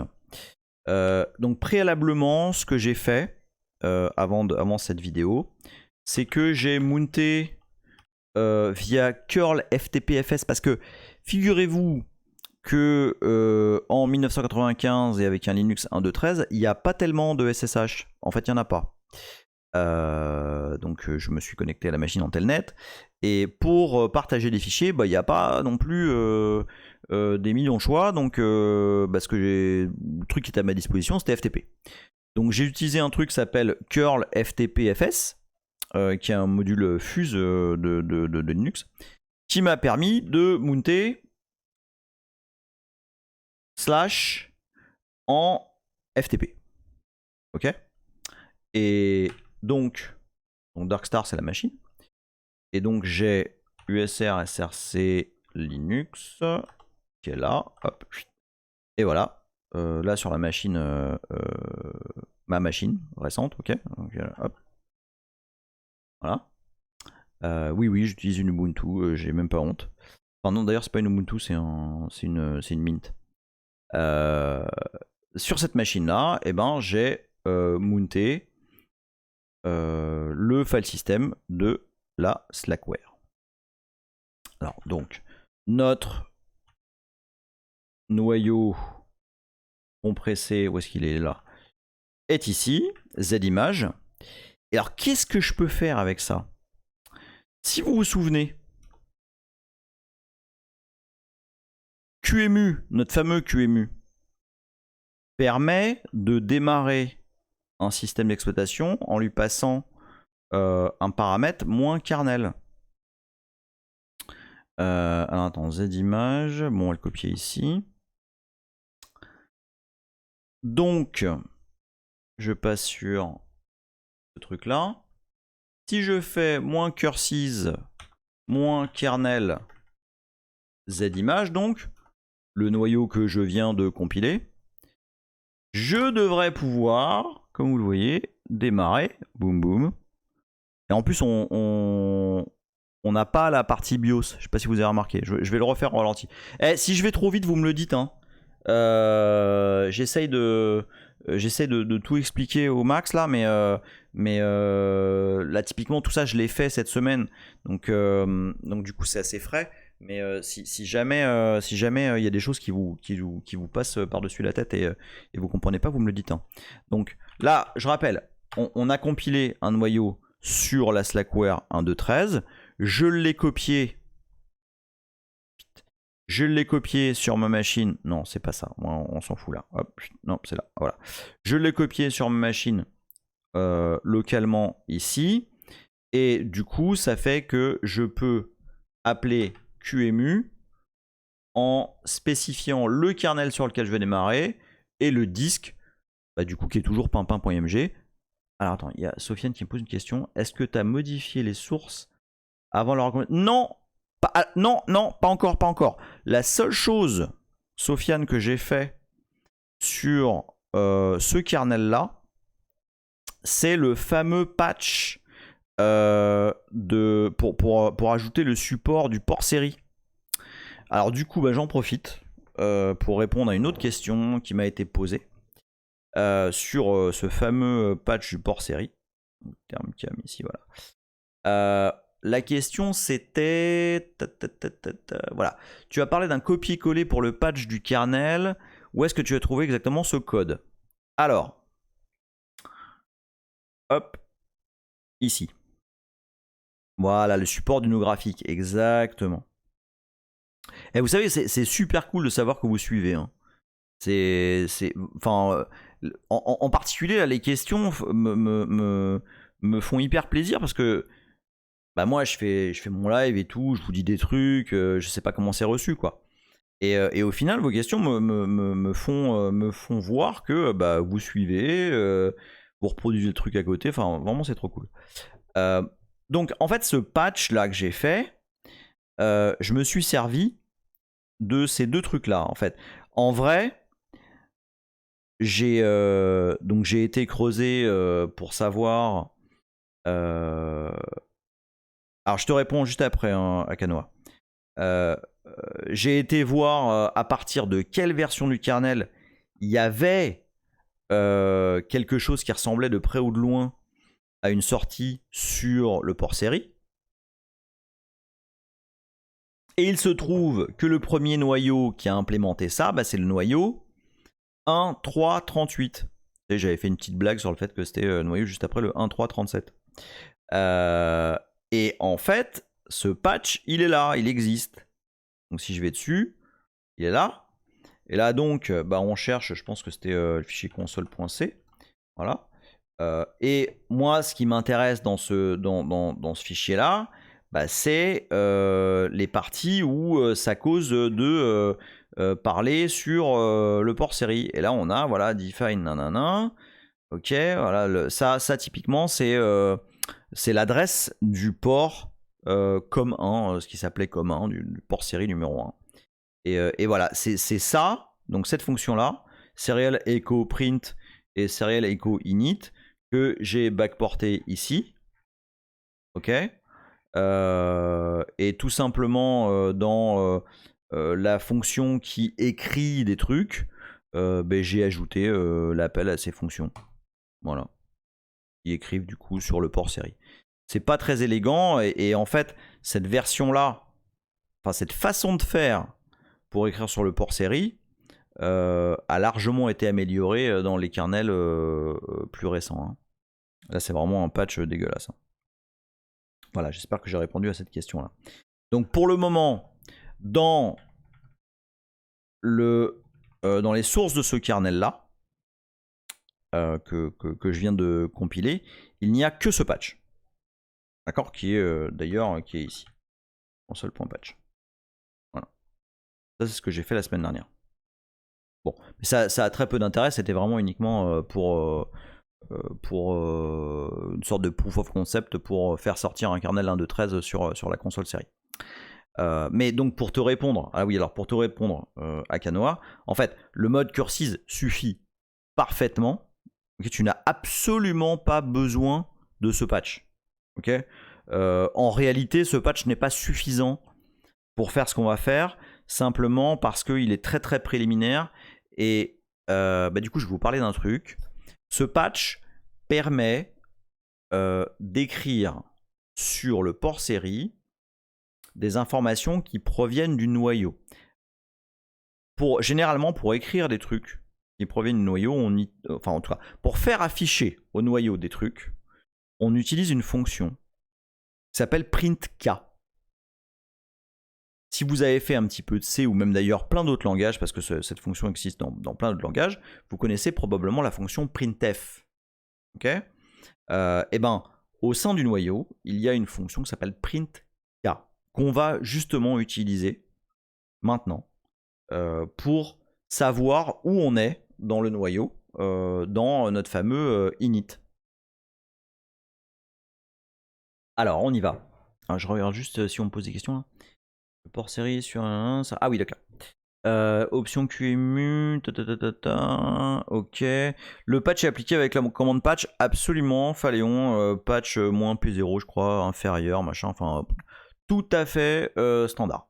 Donc préalablement, ce que j'ai fait avant cette vidéo, c'est que j'ai mounté via curl ftpfs, parce que figurez-vous que en 1995 et avec un Linux 1.2.13, il n'y a pas tellement de SSH. En fait, il n'y en a pas. Donc je me suis connecté à la machine en telnet, et pour partager des fichiers, il n'y a pas non plus des millions de choix. Donc parce que le truc qui était à ma disposition, c'était FTP. Donc j'ai utilisé un truc qui s'appelle curl ftpfs, qui est un module fuse de Linux, qui m'a permis de monter slash en FTP. Ok. Et donc Darkstar, c'est la machine. Et donc j'ai USR SRC Linux qui est là. Hop. Et voilà. Là sur la machine, ma machine récente. Ok. Donc, hop. Voilà. Oui, j'utilise une Ubuntu. J'ai même pas honte. Enfin non, d'ailleurs c'est pas une Ubuntu, c'est une Mint. Sur cette machine là, eh ben, j'ai mounté le file system de la Slackware. Alors donc notre noyau compressé, où est-ce qu'il est là, est ici, Z-image. Et alors qu'est-ce que je peux faire avec ça? Si vous vous souvenez, QEMU, notre fameux QEMU, permet de démarrer un système d'exploitation en lui passant un paramètre moins kernel. Alors attends, Z-image, bon, on va le copier ici. Donc, je passe sur ce truc là. Si je fais moins cursiz, moins kernel Z-image, donc, le noyau que je viens de compiler, je devrais pouvoir, comme vous le voyez, démarrer, boum boum. Et en plus, on n'a pas la partie BIOS. Je ne sais pas si vous avez remarqué. Je vais le refaire en ralenti. Si je vais trop vite, vous me le dites. Hein. J'essaye de tout expliquer au max là, mais là typiquement tout ça je l'ai fait cette semaine, donc du coup c'est assez frais. Mais si jamais il y a des choses qui vous passent par-dessus la tête et vous comprenez pas, vous me le dites. Hein. Donc là, je rappelle, on a compilé un noyau sur la Slackware 1.2.13. Je l'ai copié sur ma machine. Non, c'est pas ça. On s'en fout là. Hop, non, c'est là. Voilà. Je l'ai copié sur ma machine localement ici. Et du coup, ça fait que je peux appeler QEMU en spécifiant le kernel sur lequel je vais démarrer et le disque, du coup, qui est toujours pimpin.img. Alors attends, il y a Sofiane qui me pose une question. Est-ce que tu as modifié les sources avant leur recommandation? Non, pas encore. La seule chose, Sofiane, que j'ai fait sur ce kernel-là, c'est le fameux patch de pour ajouter le support du port série. Alors du coup, j'en profite pour répondre à une autre question qui m'a été posée sur ce fameux patch du port série. Terme cam ici, voilà. La question c'était... Voilà. Tu as parlé d'un copier-coller pour le patch du kernel. Où est-ce que tu as trouvé exactement ce code? Alors, hop, ici. Voilà, le support du no graphique, exactement. Et vous savez, c'est super cool de savoir que vous suivez. Hein. Enfin, en particulier, là, les questions me font hyper plaisir parce que moi, je fais mon live et tout, je vous dis des trucs, je sais pas comment c'est reçu, quoi. Et au final, vos questions me font voir que vous suivez, vous reproduisez le truc à côté. Enfin, vraiment, c'est trop cool. Donc, en fait, ce patch-là que j'ai fait, je me suis servi de ces deux trucs-là, en fait. En vrai, j'ai été creusé pour savoir... alors, je te réponds juste après, hein, Akanoa. J'ai été voir à partir de quelle version du kernel il y avait quelque chose qui ressemblait de près ou de loin à une sortie sur le port série. Et il se trouve que le premier noyau qui a implémenté ça, c'est le noyau 1.3.38. J'avais fait une petite blague sur le fait que c'était le noyau juste après le 1.3.37. Et en fait, ce patch, il est là, il existe. Donc si je vais dessus, il est là. Et là donc, on cherche, je pense que c'était le fichier console.c. Voilà. Et moi, ce qui m'intéresse dans ce fichier-là, c'est les parties où ça cause de parler sur le port série. Et là, on a, voilà, define nanana. Ok, voilà, ça typiquement, c'est l'adresse du port COM1, ce qui s'appelait COM1, du port série numéro 1. Et voilà, c'est ça, donc cette fonction-là, serial echo print et serial echo init, que j'ai backporté ici. Ok. Et tout simplement dans la fonction qui écrit des trucs, j'ai ajouté l'appel à ces fonctions. Voilà. Qui écrivent du coup sur le port série. C'est pas très élégant et en fait, cette version-là, enfin cette façon de faire pour écrire sur le port série a largement été améliorée dans les kernels plus récents. Hein. Là, c'est vraiment un patch dégueulasse. Hein. Voilà, j'espère que j'ai répondu à cette question-là. Donc, pour le moment, dans les sources de ce kernel-là, que je viens de compiler, il n'y a que ce patch. D'accord? Qui est d'ailleurs qui est ici. Console.patch. Voilà. Ça, c'est ce que j'ai fait la semaine dernière. Bon, mais ça a très peu d'intérêt, c'était vraiment uniquement pour une sorte de proof of concept pour faire sortir un kernel 1.2.13 sur la console série. Mais donc pour te répondre, Akanoa, en fait, le mode cursize suffit parfaitement. Okay, tu n'as absolument pas besoin de ce patch. Okay, en réalité, ce patch n'est pas suffisant pour faire ce qu'on va faire, simplement parce qu'il est très très préliminaire. Et du coup, je vais vous parler d'un truc. Ce patch permet d'écrire sur le port série des informations qui proviennent du noyau. Généralement, pour écrire des trucs qui proviennent du noyau, en tout cas, pour faire afficher au noyau des trucs, on utilise une fonction qui s'appelle printk. Si vous avez fait un petit peu de C ou même d'ailleurs plein d'autres langages, parce que cette fonction existe dans plein d'autres langages, vous connaissez probablement la fonction printf. Ok ? Au sein du noyau, il y a une fonction qui s'appelle printk, qu'on va justement utiliser maintenant pour savoir où on est dans le noyau, dans notre fameux init. Alors, on y va. Alors, je regarde juste si on me pose des questions. Là. Le port série sur un... Ah oui, d'accord. Option QEMU, ok. Le patch est appliqué avec la commande patch, absolument. Faléon, patch moins P0, je crois, inférieur, machin, enfin, tout à fait standard.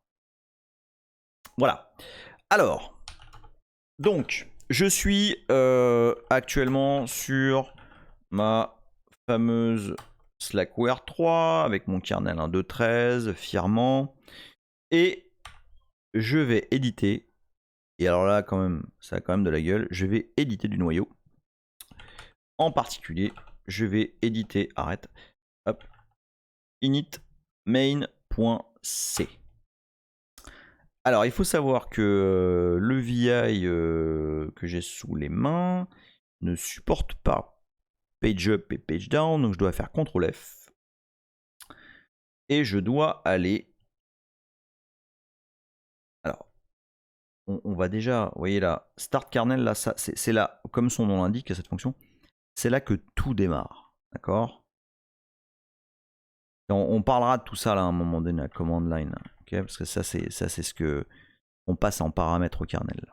Voilà. Alors, donc, je suis actuellement sur ma fameuse Slackware 3 avec mon kernel 1.2.13, fièrement. Et je vais éditer. Et alors là, quand même, ça a quand même de la gueule. Je vais éditer du noyau. En particulier, je vais éditer, arrête, hop, init main.c. Alors, il faut savoir que le VI que j'ai sous les mains ne supporte pas page up et page down, donc je dois faire CTRL F. Et je dois aller... Alors, on va déjà, vous voyez là, start kernel, là, c'est là, comme son nom l'indique, cette fonction, c'est là que tout démarre, d'accord? On parlera de tout ça là à un moment donné, la command line, okay, parce que ça c'est ce que on passe en paramètre au kernel.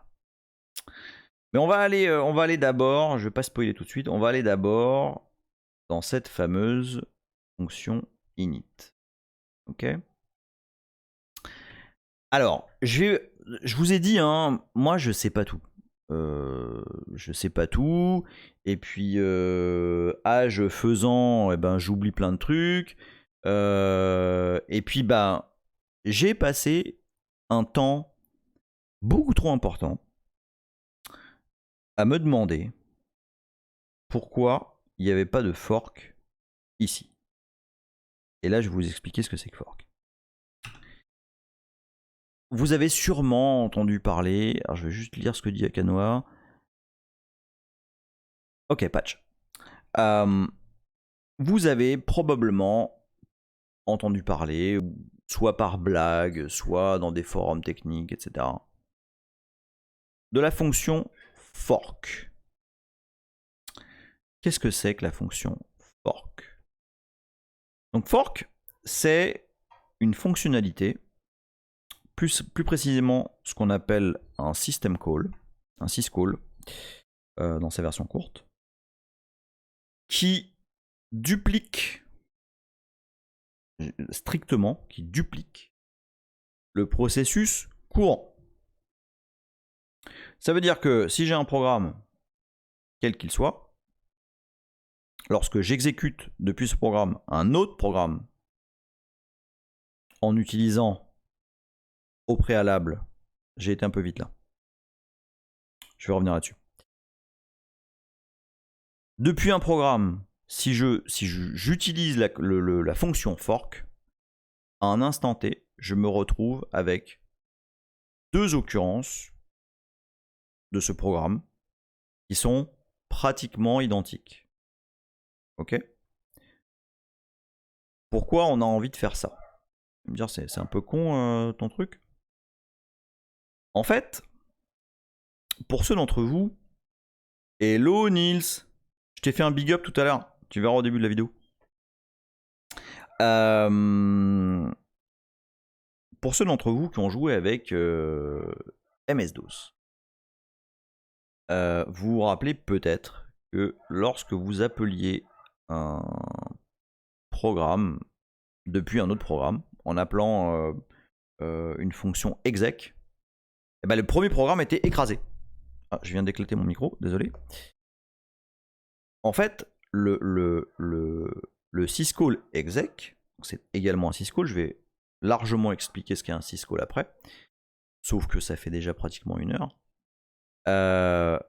Mais on va aller d'abord, je vais pas spoiler tout de suite, on va aller d'abord dans cette fameuse fonction init. Ok. Alors, je vous ai dit, hein, moi je sais pas tout. Je sais pas tout. Et puis, âge faisant, eh ben, j'oublie plein de trucs. Et puis, ben, j'ai passé un temps beaucoup trop important à me demander pourquoi il n'y avait pas de fork ici. Et là, je vais vous expliquer ce que c'est que fork. Vous avez sûrement entendu parler, alors je vais juste lire ce que dit Akanoa. Ok, patch. Vous avez probablement entendu parler, soit par blague, soit dans des forums techniques, etc., de la fonction fork. Qu'est-ce que c'est que la fonction fork? Donc fork, c'est une fonctionnalité, plus précisément ce qu'on appelle un system call, un syscall, dans sa version courte, qui duplique strictement, qui duplique le processus courant. Ça veut dire que si j'ai un programme, quel qu'il soit, lorsque j'exécute depuis ce programme un autre programme en utilisant au préalable, j'ai été un peu vite là, je vais revenir là-dessus. Depuis un programme, si j'utilise la fonction fork, à un instant T, je me retrouve avec deux occurrences de ce programme qui sont pratiquement identiques. Ok? Pourquoi on a envie de faire ça? Vous me dire, c'est un peu con ton truc. En fait, pour ceux d'entre vous, hello Nils, je t'ai fait un big up tout à l'heure, tu verras au début de la vidéo. Pour ceux d'entre vous qui ont joué avec MS-DOS, vous vous rappelez peut-être que lorsque vous appeliez un programme depuis un autre programme, en appelant une fonction exec, et ben le premier programme était écrasé. Ah, je viens d'éclater mon micro, désolé. En fait, le syscall exec, c'est également un syscall, je vais largement expliquer ce qu'est un syscall après, sauf que ça fait déjà pratiquement 1 heure.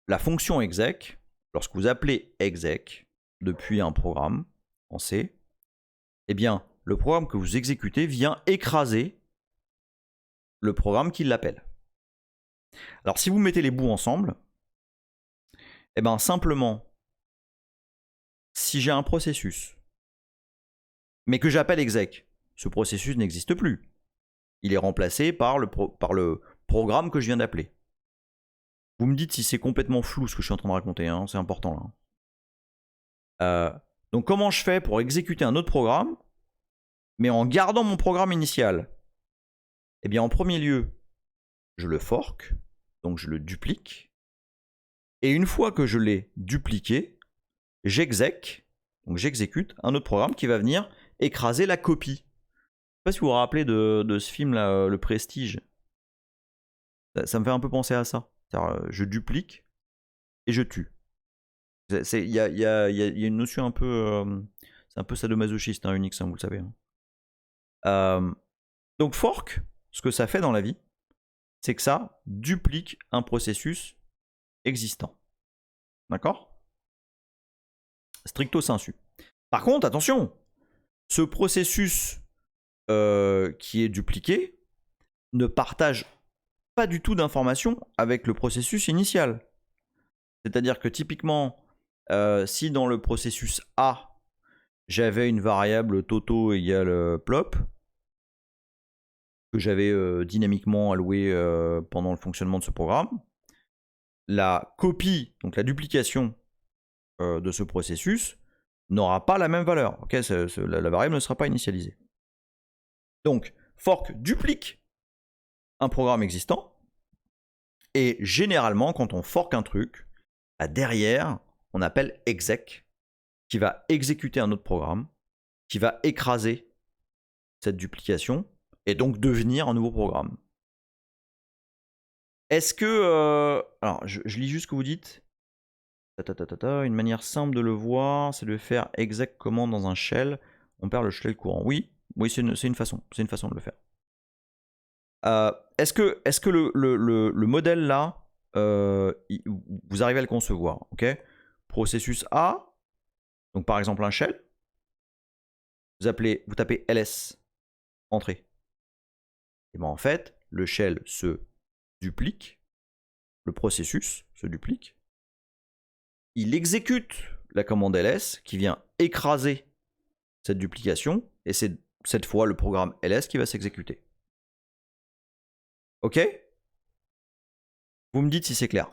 La fonction exec, lorsque vous appelez exec depuis un programme en C, eh bien, le programme que vous exécutez vient écraser le programme qui l'appelle. Alors, si vous mettez les bouts ensemble, eh bien, simplement, si j'ai un processus, mais que j'appelle exec, ce processus n'existe plus. Il est remplacé par le programme que je viens d'appeler. Vous me dites si c'est complètement flou ce que je suis en train de raconter, hein, c'est important là. Donc comment je fais pour exécuter un autre programme, mais en gardant mon programme initial? Eh bien en premier lieu, je le fork, donc je le duplique. Et une fois que je l'ai dupliqué, j'exécute un autre programme qui va venir écraser la copie. Je sais pas si vous vous rappelez de ce film là, Le Prestige. Ça me fait un peu penser à ça. Je duplique et je tue. Il y a une notion un peu... c'est un peu sadomasochiste, hein, Unix, hein, vous le savez. Donc fork, ce que ça fait dans la vie, c'est que ça duplique un processus existant. D'accord? Stricto sensu. Par contre, attention, ce processus qui est dupliqué ne partage pas du tout d'informations avec le processus initial. C'est-à-dire que typiquement, si dans le processus A, j'avais une variable toto égale plop, que j'avais dynamiquement allouée pendant le fonctionnement de ce programme, la copie, donc la duplication de ce processus, n'aura pas la même valeur. Okay, la variable ne sera pas initialisée. Donc, fork duplique un programme existant, et généralement, quand on fork un truc, bah derrière, on appelle exec, qui va exécuter un autre programme, qui va écraser cette duplication, et donc devenir un nouveau programme. Est-ce que... alors, je lis juste ce que vous dites. Une manière simple de le voir, c'est de faire exec commande dans un shell. On perd le shell courant. Oui, c'est une façon. C'est une façon de le faire. Est-ce que le modèle là, vous arrivez à le concevoir, ok? Processus A, donc par exemple un shell, vous tapez ls, entrée. Et bien en fait, le shell se duplique, le processus se duplique, il exécute la commande ls qui vient écraser cette duplication, et c'est cette fois le programme ls qui va s'exécuter. Ok? Vous me dites si c'est clair.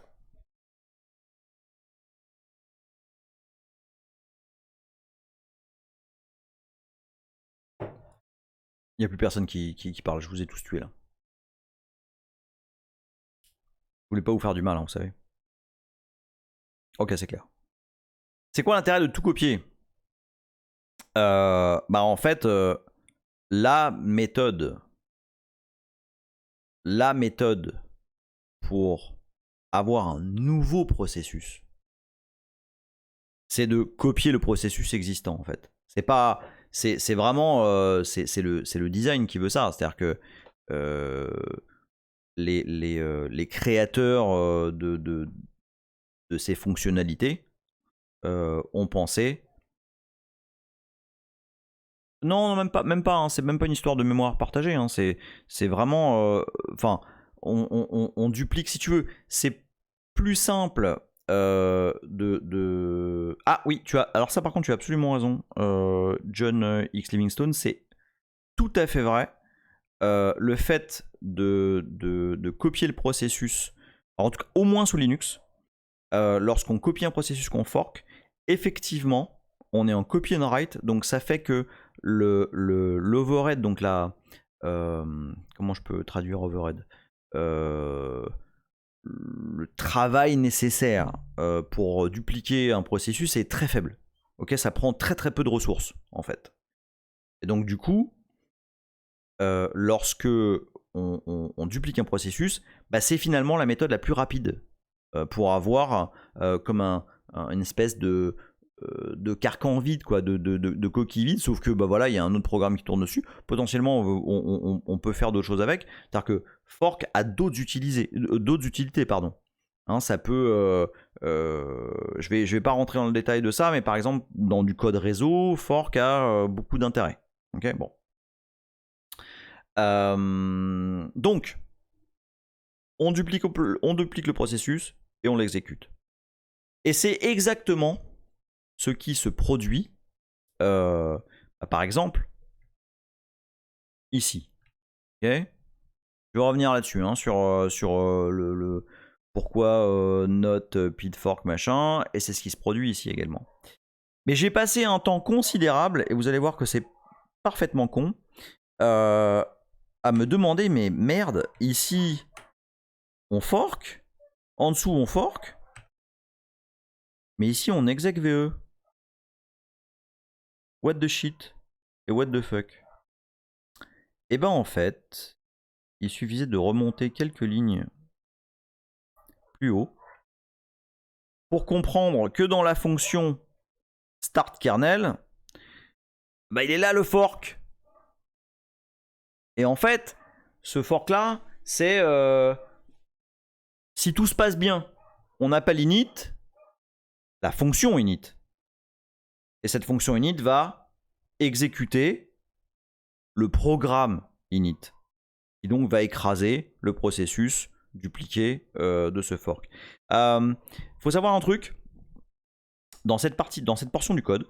Il n'y a plus personne qui parle, je vous ai tous tués là. Je voulais pas vous faire du mal, hein, vous savez. Ok, c'est clair. C'est quoi l'intérêt de tout copier? Bah en fait, la méthode pour avoir un nouveau processus, c'est de copier le processus existant en fait. C'est pas, c'est vraiment, c'est le design qui veut ça. C'est-à-dire que les créateurs de ces fonctionnalités ont pensé. Non, même pas. Hein, c'est même pas une histoire de mémoire partagée. Hein, c'est vraiment, enfin, on duplique si tu veux. C'est plus simple Ah oui, tu as. Alors ça, par contre, tu as absolument raison, John X Livingstone. C'est tout à fait vrai. Le fait de copier le processus, en tout cas au moins sous Linux, lorsqu'on copie un processus qu'on fork, effectivement, on est en copy and write, donc ça fait que l'overhead, donc la... comment je peux traduire overhead, le travail nécessaire pour dupliquer un processus est très faible. Ok, ça prend très très peu de ressources en fait. Et donc du coup, lorsque on duplique un processus, bah, c'est finalement la méthode la plus rapide pour avoir comme une espèce de carcan vide, quoi, de coquille vide, sauf que bah voilà, il y a un autre programme qui tourne dessus. Potentiellement, on peut faire d'autres choses avec. C'est-à-dire que fork a d'autres utilités, pardon. Hein, ça peut, je vais pas rentrer dans le détail de ça, mais par exemple dans du code réseau, fork a beaucoup d'intérêt. Ok, bon. Donc, on duplique le processus et on l'exécute. Et c'est exactement ce qui se produit, par exemple, ici. Okay, je vais revenir là-dessus, hein, sur le pourquoi note pid fork machin, et c'est ce qui se produit ici également. Mais j'ai passé un temps considérable, et vous allez voir que c'est parfaitement con, à me demander, mais merde, ici, On fork. En dessous, on fork. Mais ici, on exec VE. What the shit et what the fuck. Et ben en fait, il suffisait de remonter quelques lignes plus haut pour comprendre que dans la fonction start kernel, bah il est là le fork. Et en fait, ce fork là, c'est si tout se passe bien, on appelle init la fonction init. Et cette fonction init va exécuter le programme init, qui donc va écraser le processus dupliqué de ce fork. Faut savoir un truc, dans cette portion du code,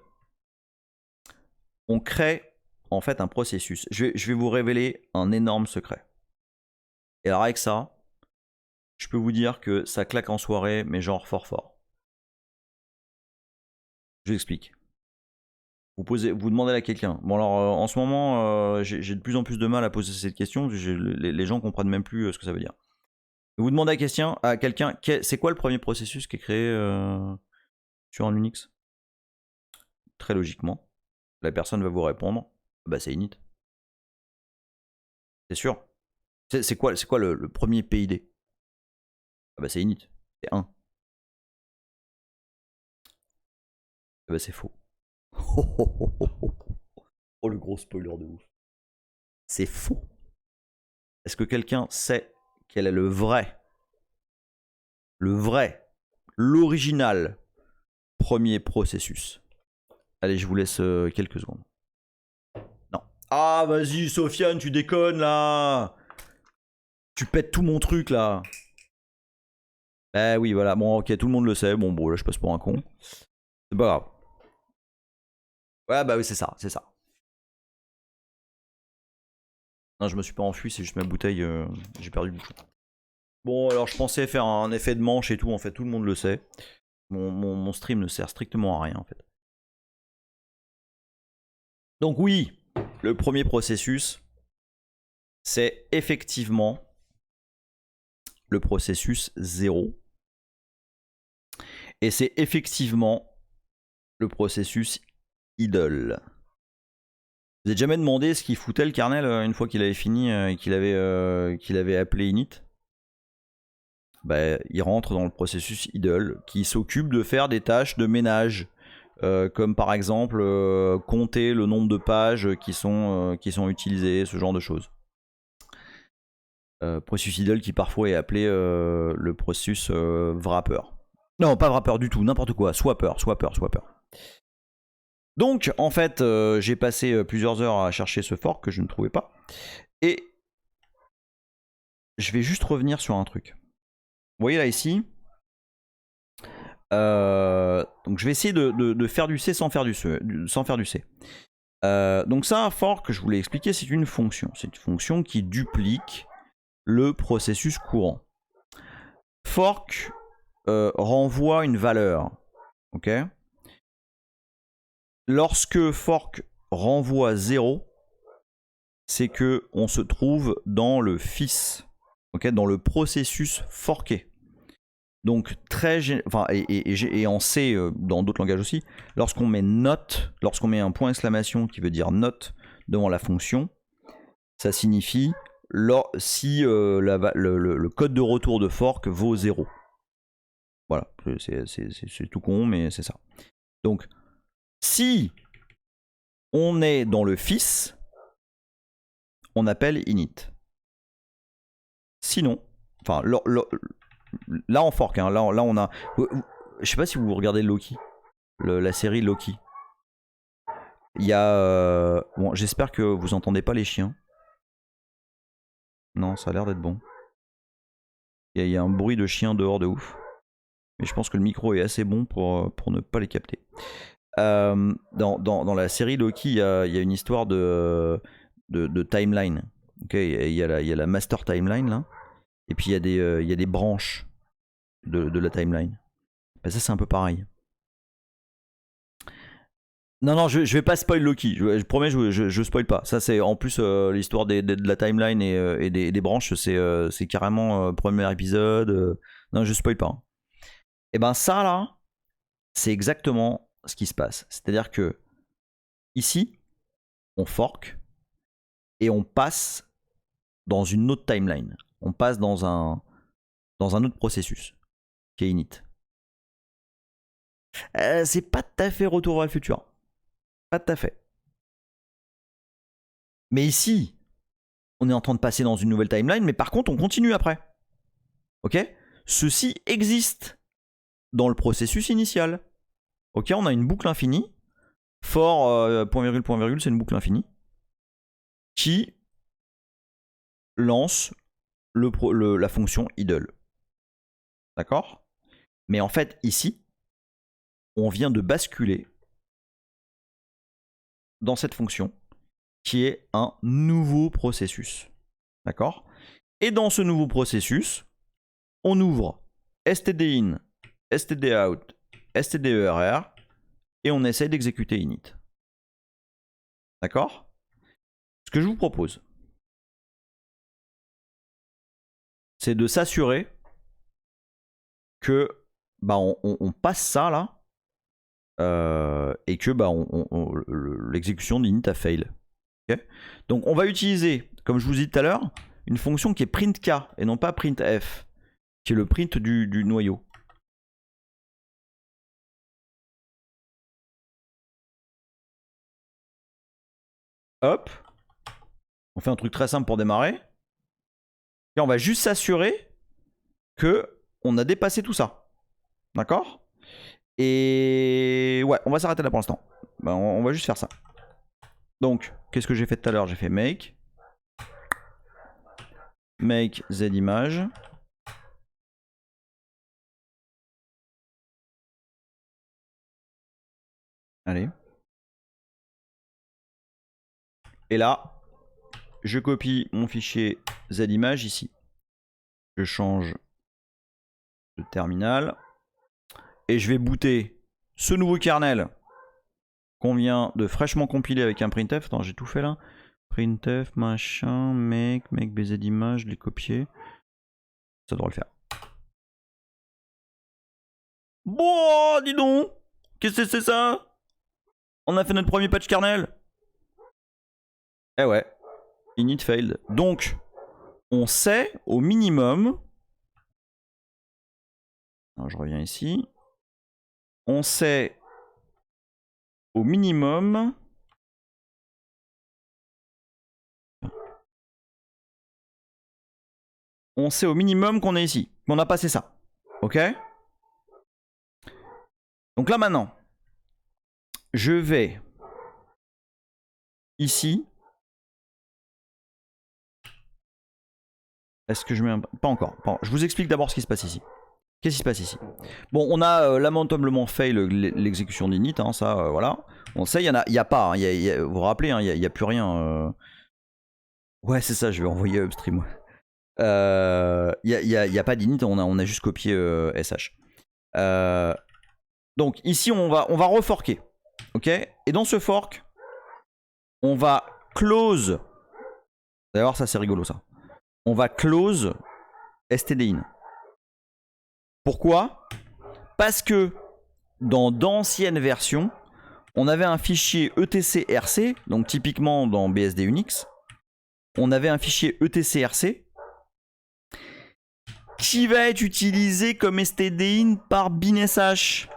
on crée en fait un processus. Je vais vous révéler un énorme secret. Et alors avec ça, je peux vous dire que ça claque en soirée, mais genre fort fort. Je vous explique. Vous demandez à quelqu'un. Bon alors en ce moment, j'ai de plus en plus de mal à poser cette question. Les gens comprennent même plus ce que ça veut dire. Vous demandez à quelqu'un, c'est quoi le premier processus qui est créé sur un Unix? Très logiquement, la personne va vous répondre, bah c'est init. C'est sûr. C'est quoi le premier PID? Ah bah c'est init, c'est 1. Ah bah c'est faux. Oh le gros spoiler de ouf. C'est faux. Est-ce que quelqu'un sait quel est l'original premier processus? Allez, je vous laisse quelques secondes. Non. Ah vas-y Sofiane, tu déconnes là. Tu pètes tout mon truc là. Eh oui voilà, bon ok, tout le monde le sait, bon là je passe pour un con. C'est pas grave. Ouais bah oui c'est ça. Non je me suis pas enfui, c'est juste ma bouteille, j'ai perdu le bouchon. Bon alors je pensais faire un effet de manche et tout, en fait tout le monde le sait. Mon stream ne sert strictement à rien en fait. Donc oui, le premier processus, c'est effectivement le processus 0. Et c'est effectivement le processus idle. Vous avez jamais demandé ce qu'il foutait le kernel une fois qu'il avait fini et qu'il avait appelé init? Bah, il rentre dans le processus idle qui s'occupe de faire des tâches de ménage. Comme par exemple compter le nombre de pages qui sont utilisées, ce genre de choses. Processus idle qui parfois est appelé le processus wrapper. Non, pas wrapper du tout, n'importe quoi, swapper. Donc en fait, j'ai passé plusieurs heures à chercher ce fork que je ne trouvais pas. Et je vais juste revenir sur un truc. Vous voyez là ici, donc je vais essayer de faire du C sans faire du C. Donc ça, un fork que je voulais expliquer, c'est une fonction. C'est une fonction qui duplique le processus courant. Fork renvoie une valeur. Ok. Lorsque fork renvoie 0, c'est que on se trouve dans le fils, okay, dans le processus forké. Donc et en C, dans d'autres langages aussi, lorsqu'on met note, lorsqu'on met un point d'exclamation qui veut dire note devant la fonction, ça signifie si le code de retour de fork vaut 0. Voilà, c'est tout con, mais c'est ça. Donc, si on est dans le fils, on appelle init. Sinon, enfin, là en fork, hein, là on a. Je sais pas si vous regardez Loki, la série Loki. Il y a. Bon, j'espère que vous entendez pas les chiens. Non, ça a l'air d'être bon. Il y a un bruit de chien dehors de ouf. Mais je pense que le micro est assez bon pour ne pas les capter. Dans la série Loki, il y a une histoire de timeline. Okay, il y a la master timeline là. Et puis il y a des branches de la timeline. Ben ça c'est un peu pareil. Non, non, je vais pas spoil Loki. Je promets, je spoil pas. Ça, c'est en plus l'histoire de la timeline et des branches, c'est carrément premier épisode. Non, je spoil pas. Hein. Et ben ça là, c'est exactement ce qui se passe. C'est-à-dire que ici, on fork et on passe dans une autre timeline. On passe dans un autre processus qui est init. C'est pas tout à fait retour vers le futur. Pas tout à fait. Mais ici, on est en train de passer dans une nouvelle timeline, mais par contre, on continue après. Ok? Ceci existe dans le processus initial. Ok, on a une boucle infinie. For point virgule, point virgule, c'est une boucle infinie qui lance la fonction idle. D'accord? Mais en fait, ici, on vient de basculer dans cette fonction qui est un nouveau processus. D'accord? Et dans ce nouveau processus, on ouvre stdin, stdout, stderr et on essaie d'exécuter init. D'accord? Ce que je vous propose, c'est de s'assurer que bah, on passe ça là et que bah, l'exécution d'init a fail. Okay. Donc on va utiliser, comme je vous ai dit tout à l'heure, une fonction qui est printk et non pas printf, qui est le print du noyau. Hop, on fait un truc très simple pour démarrer. Et on va juste s'assurer que on a dépassé tout ça. D'accord? Et ouais, on va s'arrêter là pour l'instant. Ben, on va juste faire ça. Donc, qu'est-ce que j'ai fait tout à l'heure? J'ai fait make z-image. Allez. Et là, je copie mon fichier z-image ici. Je change de terminal. Et je vais booter ce nouveau kernel qu'on vient de fraîchement compiler avec un printf. Attends, j'ai tout fait là. Printf, machin, make bz-image, je l'ai copié. Ça devrait le faire. Bon, dis donc! Qu'est-ce que c'est ça? On a fait notre premier patch kernel. Eh ouais, init failed. Donc, on sait au minimum. Alors, je reviens ici. On sait au minimum. On sait au minimum qu'on est ici. Qu'on a passé ça. Ok? Donc là maintenant, je vais ici. Est-ce que je mets un... Pas encore. Bon, je vous explique d'abord ce qui se passe ici. Qu'est-ce qui se passe ici? Bon, on a lamentablement fail l'exécution d'init, hein, ça, voilà. On sait, il y a pas, hein, vous vous rappelez, hein, il n'y a plus rien. Ouais, c'est ça, je vais envoyer upstream. Il n'y a pas d'init, on a juste copié sh. Donc ici, on va reforker. Ok? Et dans ce fork, on va close. D'ailleurs, ça c'est rigolo ça. On va close stdin. Pourquoi? Parce que dans d'anciennes versions, on avait un fichier etcrc, donc typiquement dans BSD Unix, on avait un fichier etcrc qui va être utilisé comme stdin par binsh.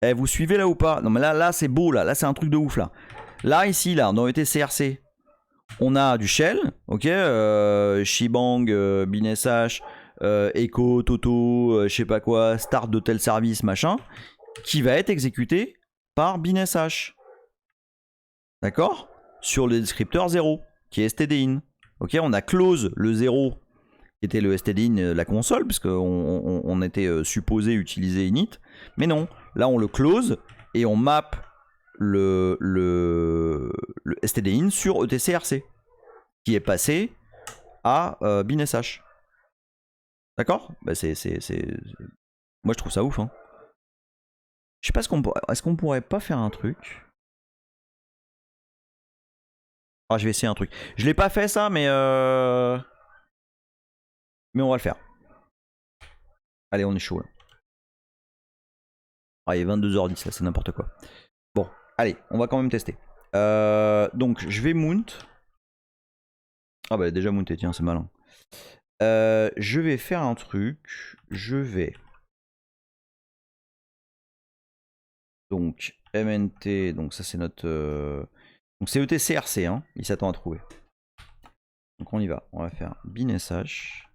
Eh, vous suivez là ou pas? Non mais là c'est beau là c'est un truc de ouf là. Là ici là dans etcrc, on a du shell, ok, shebang, binsh, echo, toto, je sais pas quoi, start de tel service machin, qui va être exécuté par binsh. D'accord? Sur le descripteur 0, qui est stdin. Ok, on a close le 0, qui était le stdin, la console, puisqu'on était supposé utiliser init. Mais non, là on le close et on map le stdin sur etcrc, qui est passé à binsh. D'accord? Bah moi je trouve ça ouf. Hein. Je sais pas, est-ce qu'on pourrait pas faire un truc? Ah, je vais essayer un truc. Je l'ai pas fait ça, mais on va le faire. Allez, on est chaud là. Ah, il est 22h10 là, c'est n'importe quoi. Bon, allez, on va quand même tester. Donc, je vais mount. Ah bah, déjà mounté, tiens, c'est malin. Je vais faire un truc. Je vais. Donc, MNT, donc ça c'est notre. Donc, c'est ETCRC, hein, il s'attend à trouver. Donc, on y va. On va faire bin sh.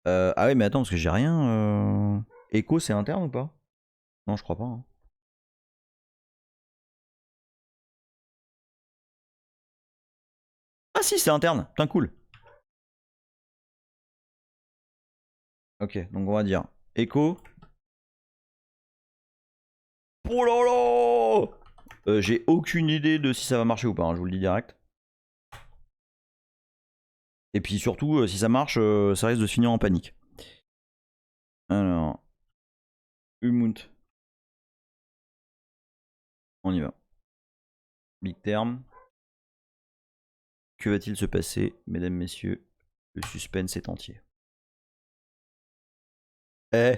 Ah oui, mais attends, parce que j'ai rien. Echo, c'est interne ou pas? Non, je crois pas. Hein. Ah si, c'est interne. Putain, cool. Ok, donc on va dire Echo. Oh là là, j'ai aucune idée de si ça va marcher ou pas, hein, je vous le dis direct. Et puis surtout, si ça marche, ça risque de se finir en panique. Alors, Umount. On y va. Big term. Que va-t-il se passer, mesdames, messieurs? Le suspense est entier. Eh,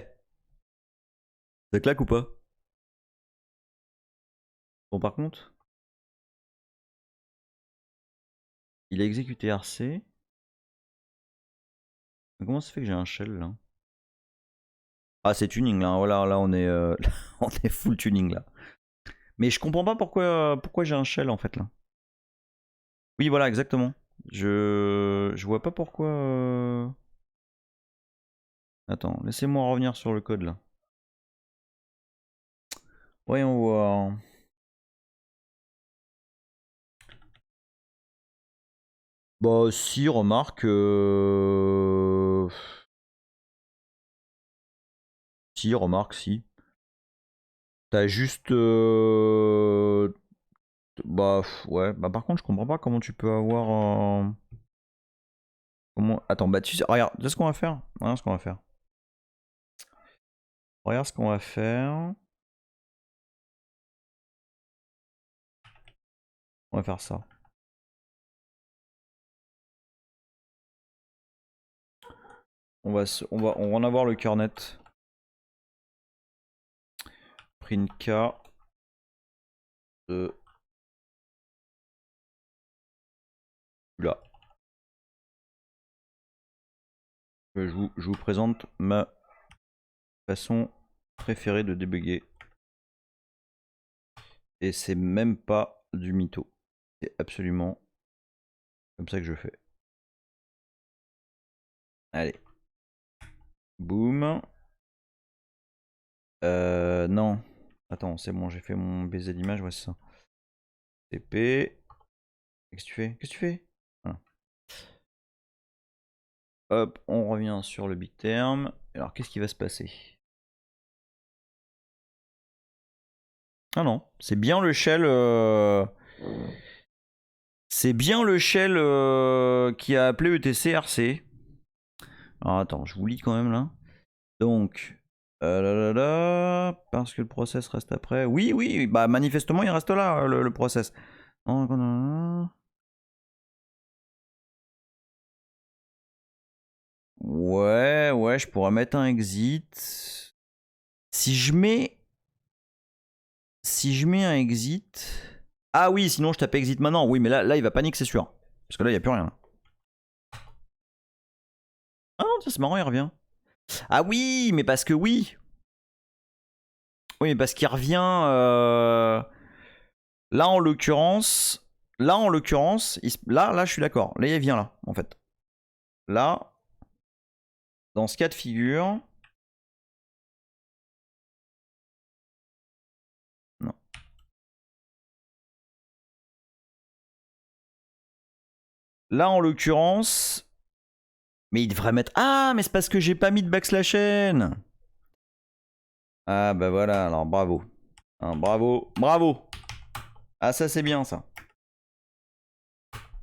ça claque ou pas? Bon, par contre, il a exécuté RC. Comment ça fait que j'ai un shell là? Ah, c'est tuning là. Voilà, là on est, on est full tuning là. Mais je comprends pas pourquoi j'ai un shell en fait là. Oui, voilà, exactement. Je vois pas pourquoi. Attends, laissez-moi revenir sur le code là. Voyons voir. Bah si, remarque. Si, remarque, si. T'as juste. Bah ouais. Bah par contre, je comprends pas comment tu peux avoir. Comment. Attends, bah tu sais. Regarde, tu sais ce qu'on va faire. Regarde ce qu'on va faire. Regarde ce qu'on va faire. On va faire ça. On va en avoir le cœur net. Print K de là. Je vous présente ma façon préférée de débugger. Et c'est même pas du mytho. C'est absolument comme ça que je fais. Allez. Boum. Non. Attends, c'est bon, j'ai fait mon baiser d'image, ouais, c'est ça. TP. Qu'est-ce que tu fais? Qu'est-ce que tu fais? Voilà. Hop, on revient sur le big term. Alors, qu'est-ce qui va se passer? Ah non, c'est bien le shell. C'est bien le shell qui a appelé ETCRC. Alors attends, je vous lis quand même là. Donc, là, là, là, parce que le process reste après. Oui, oui, bah manifestement il reste là le process. Ouais, ouais, je pourrais mettre un exit. Si je mets un exit. Ah oui, sinon je tape exit maintenant. Oui, mais là il va paniquer, c'est sûr. Parce que là il n'y a plus rien. Ah non, c'est marrant, il revient. Ah oui, mais parce que oui. Oui, mais parce qu'il revient. Là en l'occurrence. Là en l'occurrence. Là je suis d'accord. Là il vient là, en fait. Là. Dans ce cas de figure. Non. Là en l'occurrence. Mais il devrait mettre. Ah, mais c'est parce que j'ai pas mis de backslash n. Ah bah voilà, alors bravo. Hein, bravo, bravo. Ah ça c'est bien ça.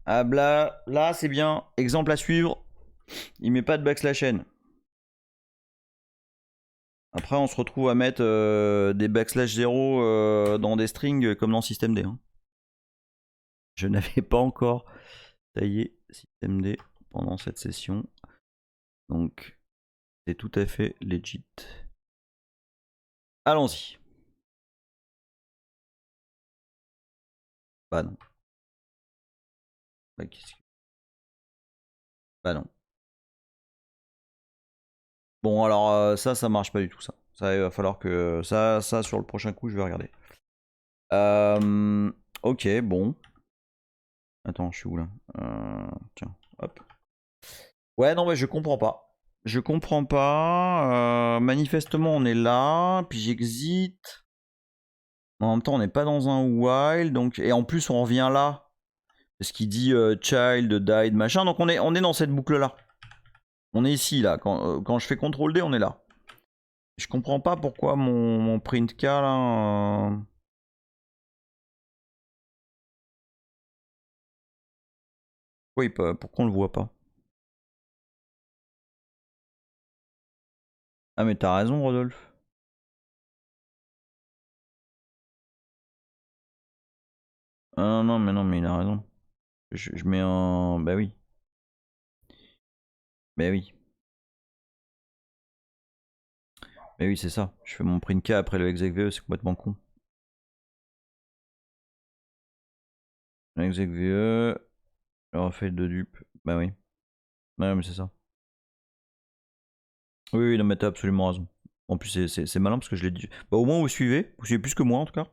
Ah bah là c'est bien. Exemple à suivre. Il met pas de backslash n. Après, on se retrouve à mettre des backslash 0 dans des strings comme dans systemd. Hein. Je n'avais pas encore taillé systemd pendant cette session. Donc, c'est tout à fait legit. Allons-y. Bah non. Bah non. Bon, alors ça marche pas du tout ça. Ça, il va falloir que ça sur le prochain coup, je vais regarder. Ok, bon. Attends, je suis où là tiens, hop. Ouais, non, mais je comprends pas. Je comprends pas. Manifestement, on est là, puis j'exit. En même temps, on n'est pas dans un while, donc et en plus, on revient là, parce qu'il dit child, died, machin. Donc on est dans cette boucle là. On est ici là. Quand je fais CTRL D, on est là. Je comprends pas pourquoi mon print K là. Oui, pourquoi on le voit pas? Ah mais t'as raison, Rodolphe. Ah non mais il a raison. Je mets un. Bah oui. Bah oui. Bah oui, c'est ça. Je fais mon print K après le execve, c'est complètement con. Execve, le refait de dupe. Bah oui. Ouais, mais c'est ça. Oui, non mais t'as absolument raison. En plus, c'est malin parce que je l'ai dit. Bah au moins, vous suivez plus que moi en tout cas.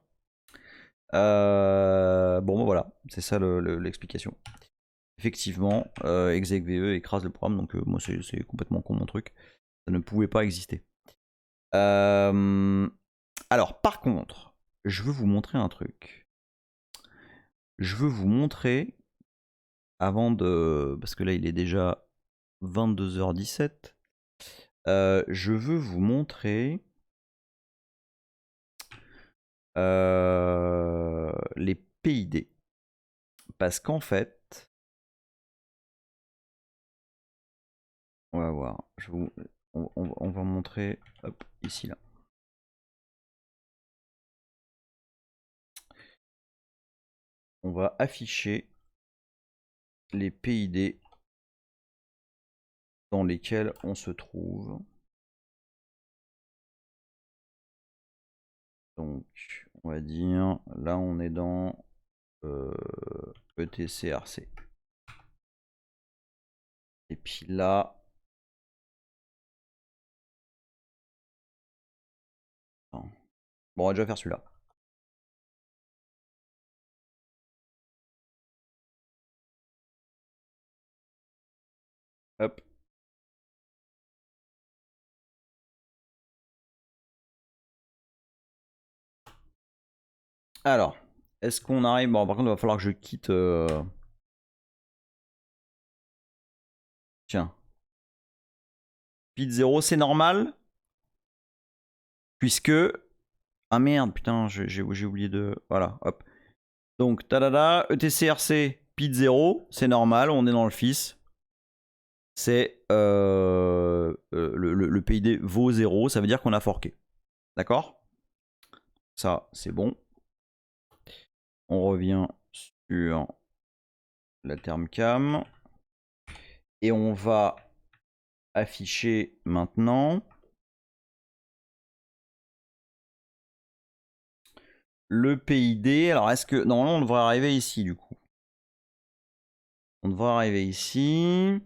Bon, bah voilà, c'est ça l'explication. Effectivement, execve écrase le programme, donc moi c'est complètement con mon truc. Ça ne pouvait pas exister. Alors, par contre, je veux vous montrer un truc. Je veux vous montrer, avant de... Parce que là, il est déjà 22h17. Je veux vous montrer les PID. Parce qu'en fait... On va voir. On va montrer... Hop, ici, là. On va afficher les PID dans lesquels on se trouve. Donc, on va dire, là on est dans ETCRC. Et puis là, bon, on va déjà faire celui-là. Hop. Alors, est-ce qu'on arrive... Bon, par contre, il va falloir que je quitte... Tiens. Pit 0, c'est normal. Puisque... Ah merde, putain, j'ai oublié de... Voilà, hop. Donc, tadada, ETCRC, Pit 0, c'est normal, on est dans le fils. C'est... le PID vaut 0, ça veut dire qu'on a forqué. D'accord? Ça, c'est bon. On revient sur la terme cam. Et on va afficher maintenant le PID. Alors, est-ce que... Normalement, on devrait arriver ici, du coup. On devrait arriver ici.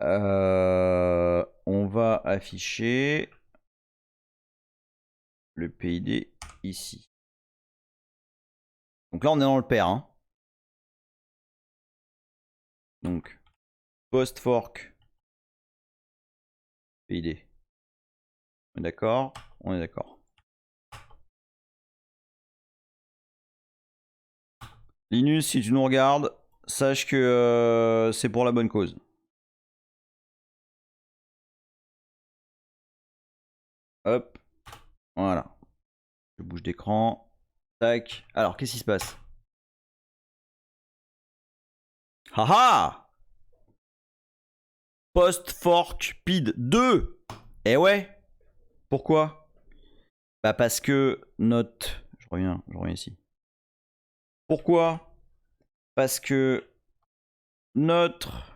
On va afficher le PID ici. Donc là, on est dans le pair. Hein. Donc, post-fork PID. On est d'accord? On est d'accord. Linus, si tu nous regardes, sache que c'est pour la bonne cause. Hop, voilà. Je bouge d'écran. Tac. Alors, qu'est-ce qui se passe? Haha! Post fork PID 2. Eh ouais. Pourquoi? Bah parce que notre... Je reviens ici. Pourquoi? Parce que notre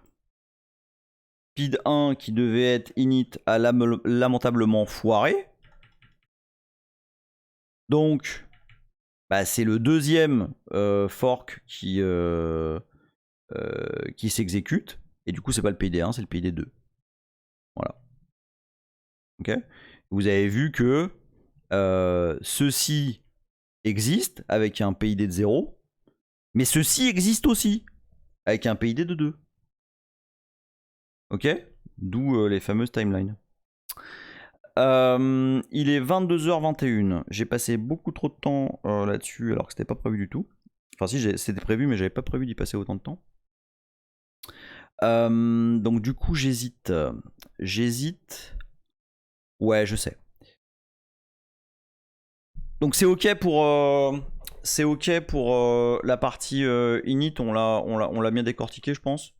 speed 1 qui devait être init a lamentablement foiré. Donc, bah, c'est le deuxième fork qui s'exécute. Et du coup, c'est pas le PID 1, c'est le PID 2. Voilà. Ok. Vous avez vu que ceci existe avec un PID de 0, mais ceci existe aussi avec un PID de 2. Ok. D'où les fameuses timelines. Il est 22h21. J'ai passé beaucoup trop de temps là-dessus alors que c'était pas prévu du tout. Enfin si, c'était prévu mais j'avais pas prévu d'y passer autant de temps. Donc du coup j'hésite. Ouais, je sais. Donc c'est ok pour la partie init. On l'a bien décortiqué, je pense.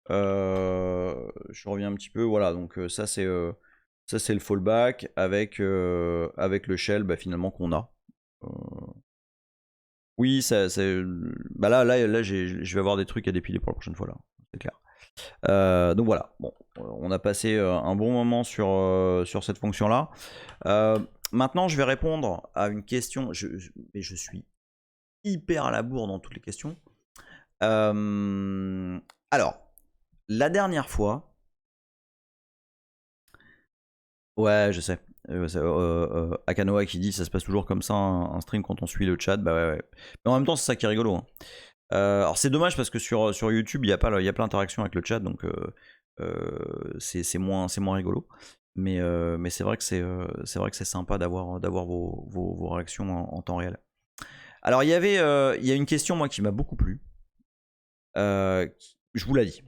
Je reviens un petit peu. Voilà, donc ça c'est le fallback avec le shell finalement qu'on a. Oui, bah là je vais avoir des trucs à dépiler pour la prochaine fois là, c'est clair. Donc voilà, bon, on a passé un bon moment sur cette fonction là. Maintenant, je vais répondre à une question. Mais je suis hyper à la bourre dans toutes les questions. Alors, la dernière fois. Ouais, je sais. Akanoa qui dit ça se passe toujours comme ça un stream quand on suit le chat. Bah ouais. Mais en même temps, c'est ça qui est rigolo. Hein. Alors c'est dommage parce que sur YouTube, il y a pas l'interaction avec le chat, donc c'est moins rigolo. Mais c'est vrai que c'est sympa d'avoir vos réactions en temps réel. Alors il y a une question moi qui m'a beaucoup plu. Je vous l'ai dit.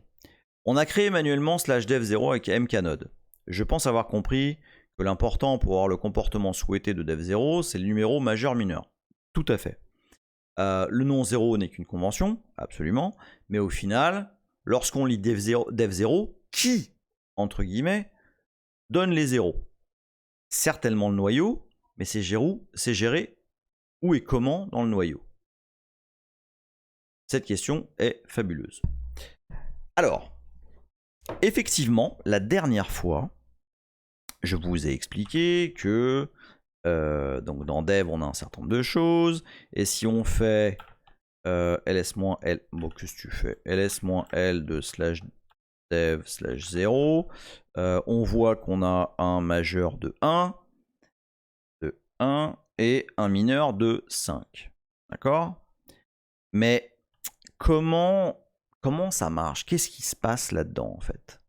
On a créé manuellement /dev0 avec mknode. Je pense avoir compris que l'important pour avoir le comportement souhaité de dev0, c'est le numéro majeur-mineur. Tout à fait. Le nom 0 n'est qu'une convention, absolument, mais au final, lorsqu'on lit dev0, qui, entre guillemets, donne les zéros? Certainement le noyau, mais c'est géré où et comment dans le noyau? Cette question est fabuleuse. Alors, effectivement, la dernière fois, je vous ai expliqué que donc dans dev, on a un certain nombre de choses, et si on fait ls-l, bon, qu'est-ce que tu fais? ls-l de /dev/0, on voit qu'on a un majeur de 1 et un mineur de 5. D'accord? Mais comment ça marche? Qu'est-ce qui se passe là-dedans en fait?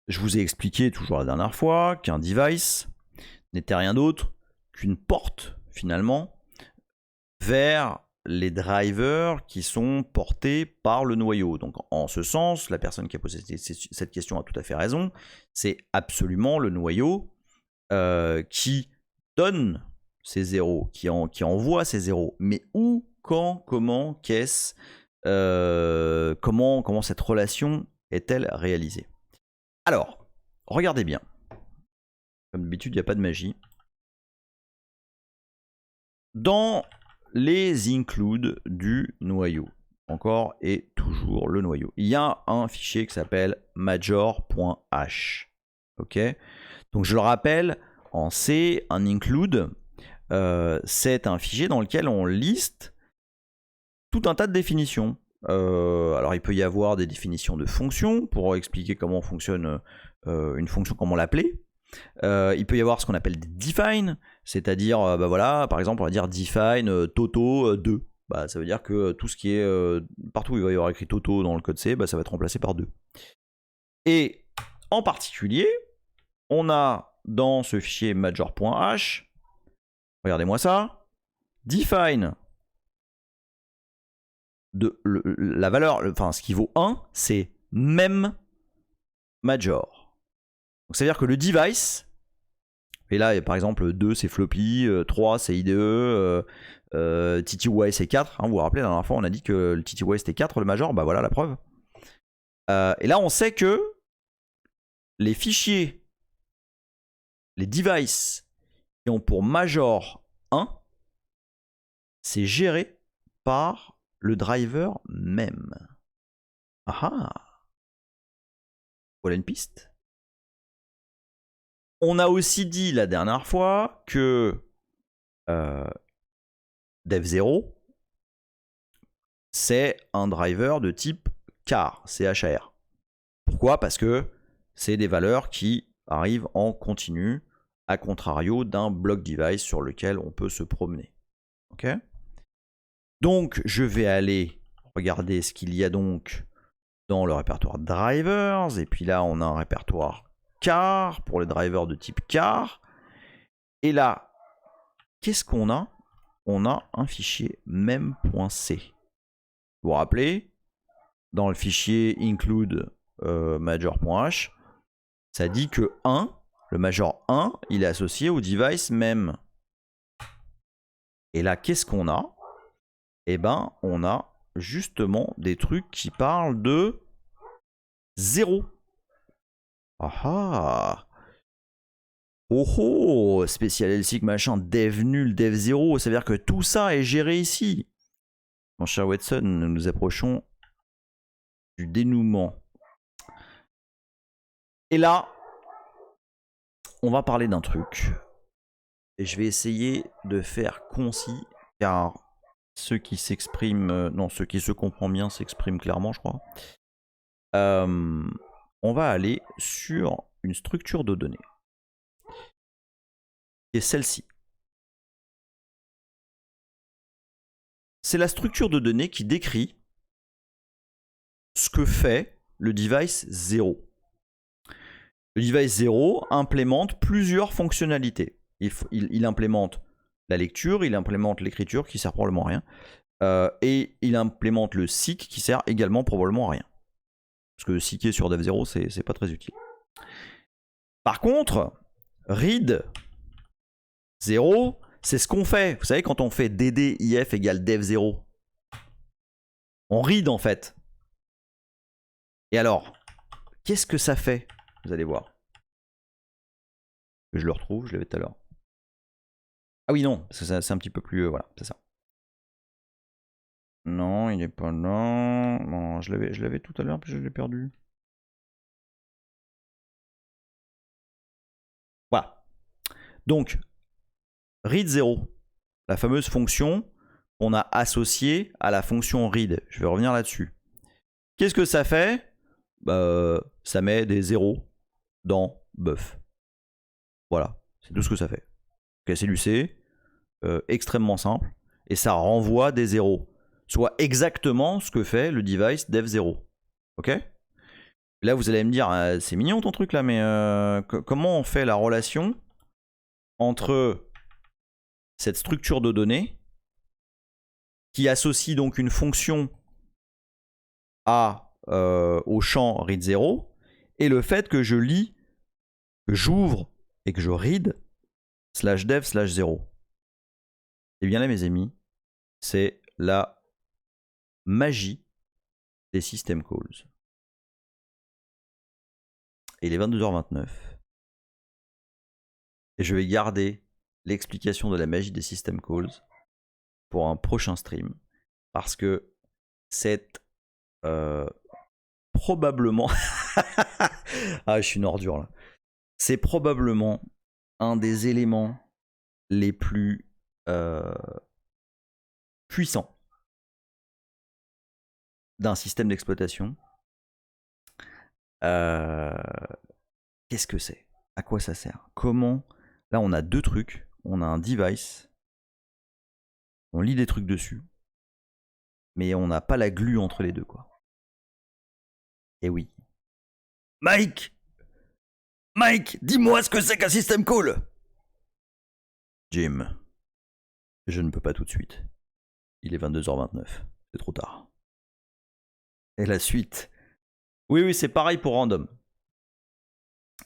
Je vous ai expliqué toujours la dernière fois qu'un device n'était rien d'autre qu'une porte finalement vers les drivers qui sont portés par le noyau. Donc en ce sens, la personne qui a posé cette question a tout à fait raison. C'est absolument le noyau qui donne ces zéros, qui envoie ces zéros. Mais où, quand, comment, qu'est-ce, comment cette relation est-elle réalisée? Alors, regardez bien. Comme d'habitude, il n'y a pas de magie. Dans les includes du noyau, encore et toujours le noyau, il y a un fichier qui s'appelle major.h. Ok. Donc je le rappelle, en C, un include, c'est un fichier dans lequel on liste tout un tas de définitions. Alors il peut y avoir des définitions de fonctions pour expliquer comment fonctionne une fonction, comment l'appeler. Il peut y avoir ce qu'on appelle des define, c'est-à-dire, bah voilà, par exemple, on va dire define Toto 2. Bah, ça veut dire que tout ce qui est partout où il va y avoir écrit Toto dans le code C, bah, ça va être remplacé par 2. Et en particulier, on a dans ce fichier major.h, regardez-moi ça, define de la valeur, enfin ce qui vaut 1, c'est même major. Donc ça veut dire que le device, et là par exemple 2 c'est floppy, 3 c'est IDE, TTY c'est 4, hein, vous vous rappelez la dernière fois on a dit que le TTY c'était 4 le major, bah voilà la preuve. Et là on sait que les fichiers les devices qui ont pour major 1, c'est géré par le driver même. Ah ah. Voilà une piste. On a aussi dit la dernière fois que dev0, c'est un driver de type char, C-H-A-R. Pourquoi? Parce que c'est des valeurs qui arrivent en continu, à contrario d'un block device sur lequel on peut se promener. Ok? Donc, je vais aller regarder ce qu'il y a donc dans le répertoire drivers. Et puis là, on a un répertoire car pour les drivers de type car. Et là, qu'est-ce qu'on a? On a un fichier mem.c. Vous vous rappelez, dans le fichier include major.h, ça dit que 1, le major 1, il est associé au device mem. Et là, qu'est-ce qu'on a? Eh ben, on a justement des trucs qui parlent de 0. Ah ah! Oh oh! Spécial LSIC machin, dev nul, dev 0, ça veut dire que tout ça est géré ici. Mon cher Watson, nous nous approchons du dénouement. Et là, on va parler d'un truc. Et je vais essayer de faire concis, car ceux qui s'expriment, non, ceux qui se comprennent bien s'expriment clairement, je crois. On va aller sur une structure de données, qui est celle-ci. C'est la structure de données qui décrit ce que fait le device 0. Le device 0 implémente plusieurs fonctionnalités. Il implémente la lecture, il implémente l'écriture qui sert probablement à rien, et il implémente le seek qui sert également probablement à rien. Parce que seeker sur dev0, c'est pas très utile. Par contre, read 0, c'est ce qu'on fait. Vous savez, quand on fait ddif égale dev0, on read en fait. Et alors, qu'est-ce que ça fait? Vous allez voir. Je le retrouve, je l'avais tout à l'heure. Ah oui, non, parce que c'est un petit peu plus... voilà, c'est ça. Non, il n'est pas là. Non, je l'avais tout à l'heure, puis je l'ai perdu. Voilà. Donc, read 0, la fameuse fonction qu'on a associée à la fonction read. Je vais revenir là-dessus. Qu'est-ce que ça fait? Ça met des zéros dans buff. Voilà, c'est tout ce que ça fait. Okay, c'est du C, extrêmement simple, et ça renvoie des zéros. Soit exactement ce que fait le device dev0. Ok? Là, vous allez me dire, c'est mignon ton truc là, mais comment on fait la relation entre cette structure de données qui associe donc une fonction au champ read0 et le fait que je lis, que j'ouvre et que je read /dev/0. Et bien là, mes amis, c'est la magie des system calls. Et il est 22h29. Et je vais garder l'explication de la magie des system calls pour un prochain stream. Parce que c'est probablement... ah, je suis une ordure là. C'est probablement un des éléments les plus puissants d'un système d'exploitation. Qu'est-ce que c'est? À quoi ça sert? Comment? Là, on a deux trucs. On a un device. On lit des trucs dessus. Mais on n'a pas la glue entre les deux, quoi. Et oui. Mike! Mike, dis-moi ce que c'est qu'un system call! Jim, je ne peux pas tout de suite. Il est 22h29. C'est trop tard. Et la suite? Oui, c'est pareil pour random.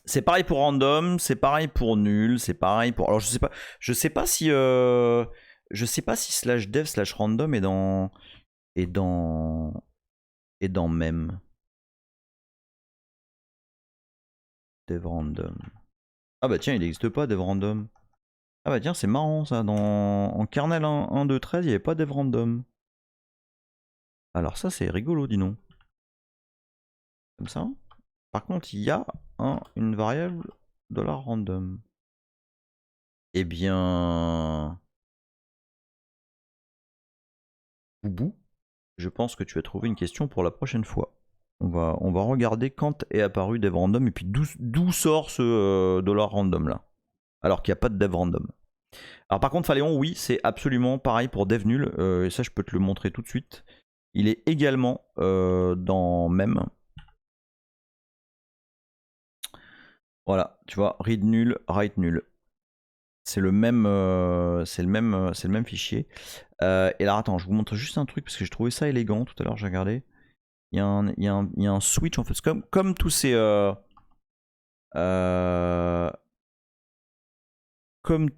C'est pareil pour random, c'est pareil pour nul, c'est pareil pour... Alors je sais pas si /dev/random est dans mem. Dev random. Ah bah tiens, il n'existe pas dev random. Ah bah tiens, c'est marrant ça. En kernel 1.2.13, il n'y avait pas dev random. Alors ça, c'est rigolo, dis donc. Comme ça. Par contre, il y a une variable $random. Eh bien... Boubou, je pense que tu as trouvé une question pour la prochaine fois. On va regarder quand est apparu dev random et puis d'où sort ce $random là. Alors qu'il n'y a pas de dev random. Alors par contre, Phaléon, oui, c'est absolument pareil pour dev nul. Et ça, je peux te le montrer tout de suite. Il est également dans mem. Voilà, tu vois, read nul, write nul. C'est le même, c'est le même fichier. Et alors attends, je vous montre juste un truc parce que j'ai trouvé ça élégant tout à l'heure. J'ai regardé. Il y a un switch en fait, comme tous ces, comme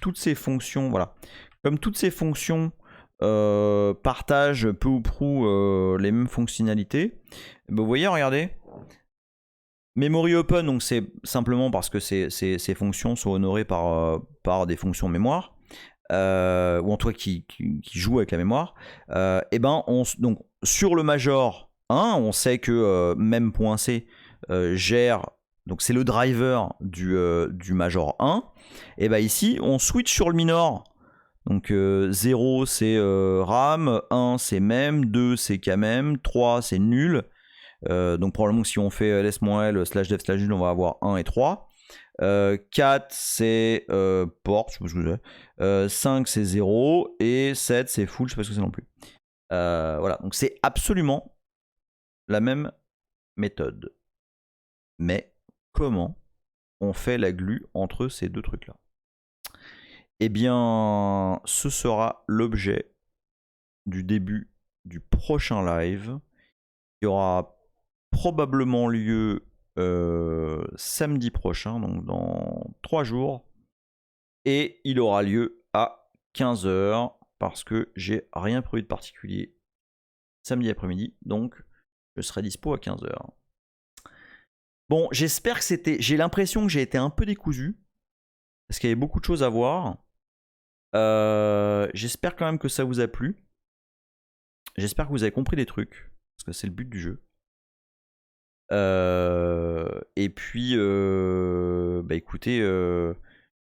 toutes ces fonctions, voilà, comme toutes ces fonctions partagent peu ou prou les mêmes fonctionnalités. Ben, vous voyez, regardez. Memory open, donc c'est simplement parce que ces fonctions sont honorées par des fonctions mémoire, ou en tout cas qui jouent avec la mémoire. Et ben donc sur le major 1, on sait que mem.c gère, donc c'est le driver du major 1. Et ben ici, on switch sur le minor. Donc 0 c'est RAM, 1 c'est mem, 2 c'est kmem, 3 c'est nul. Donc probablement que si on fait ls-l /dev /nul, on va avoir 1 et 3. 4 c'est port, je sais pas ce que c'est. 5 c'est 0 et 7 c'est full, je sais pas ce que c'est non plus. Voilà, donc c'est absolument la même méthode. Mais comment on fait la glue entre ces deux trucs là? Eh bien, ce sera l'objet du début du prochain live qui aura probablement lieu samedi prochain, donc dans 3 jours. Et il aura lieu à 15h parce que j'ai rien prévu de particulier samedi après-midi, donc je serai dispo à 15h. Bon, j'espère que c'était... J'ai l'impression que j'ai été un peu décousu parce qu'il y avait beaucoup de choses à voir. J'espère quand même que ça vous a plu. J'espère que vous avez compris des trucs parce que c'est le but du jeu. Et puis, bah écoutez, je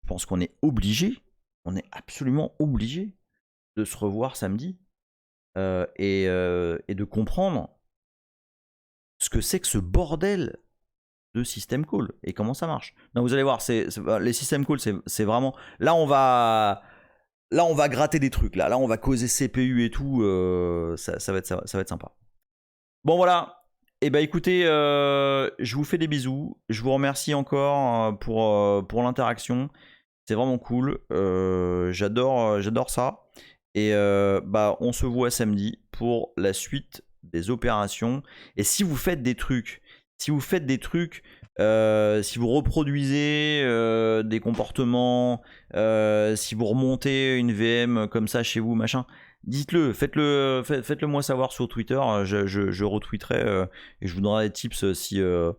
pense qu'on est obligé, on est absolument obligé de se revoir samedi et de comprendre ce que c'est que ce bordel de system call et comment ça marche. Non, vous allez voir, les system calls, c'est vraiment... Là, on va gratter des trucs. Là on va causer CPU et tout. Ça va être sympa. Bon, voilà. Eh ben écoutez, je vous fais des bisous. Je vous remercie encore pour l'interaction. C'est vraiment cool. J'adore ça. Et bah on se voit samedi pour la suite des opérations. Et si vous faites des trucs, si vous reproduisez des comportements, si vous remontez une VM comme ça chez vous, machin, dites-le, faites-le moi savoir sur Twitter. Je retweeterai et je vous donnerai des tips si vous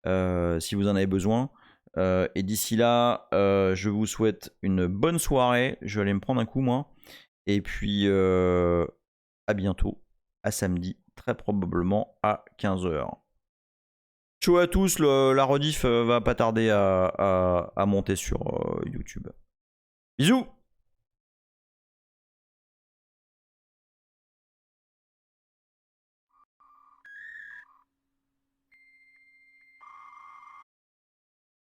en avez besoin. Et d'ici là, je vous souhaite une bonne soirée. Je vais aller me prendre un coup, moi. Et puis, à bientôt, à samedi, très probablement à 15h. Ciao à tous, la rediff va pas tarder à monter sur YouTube. Bisous!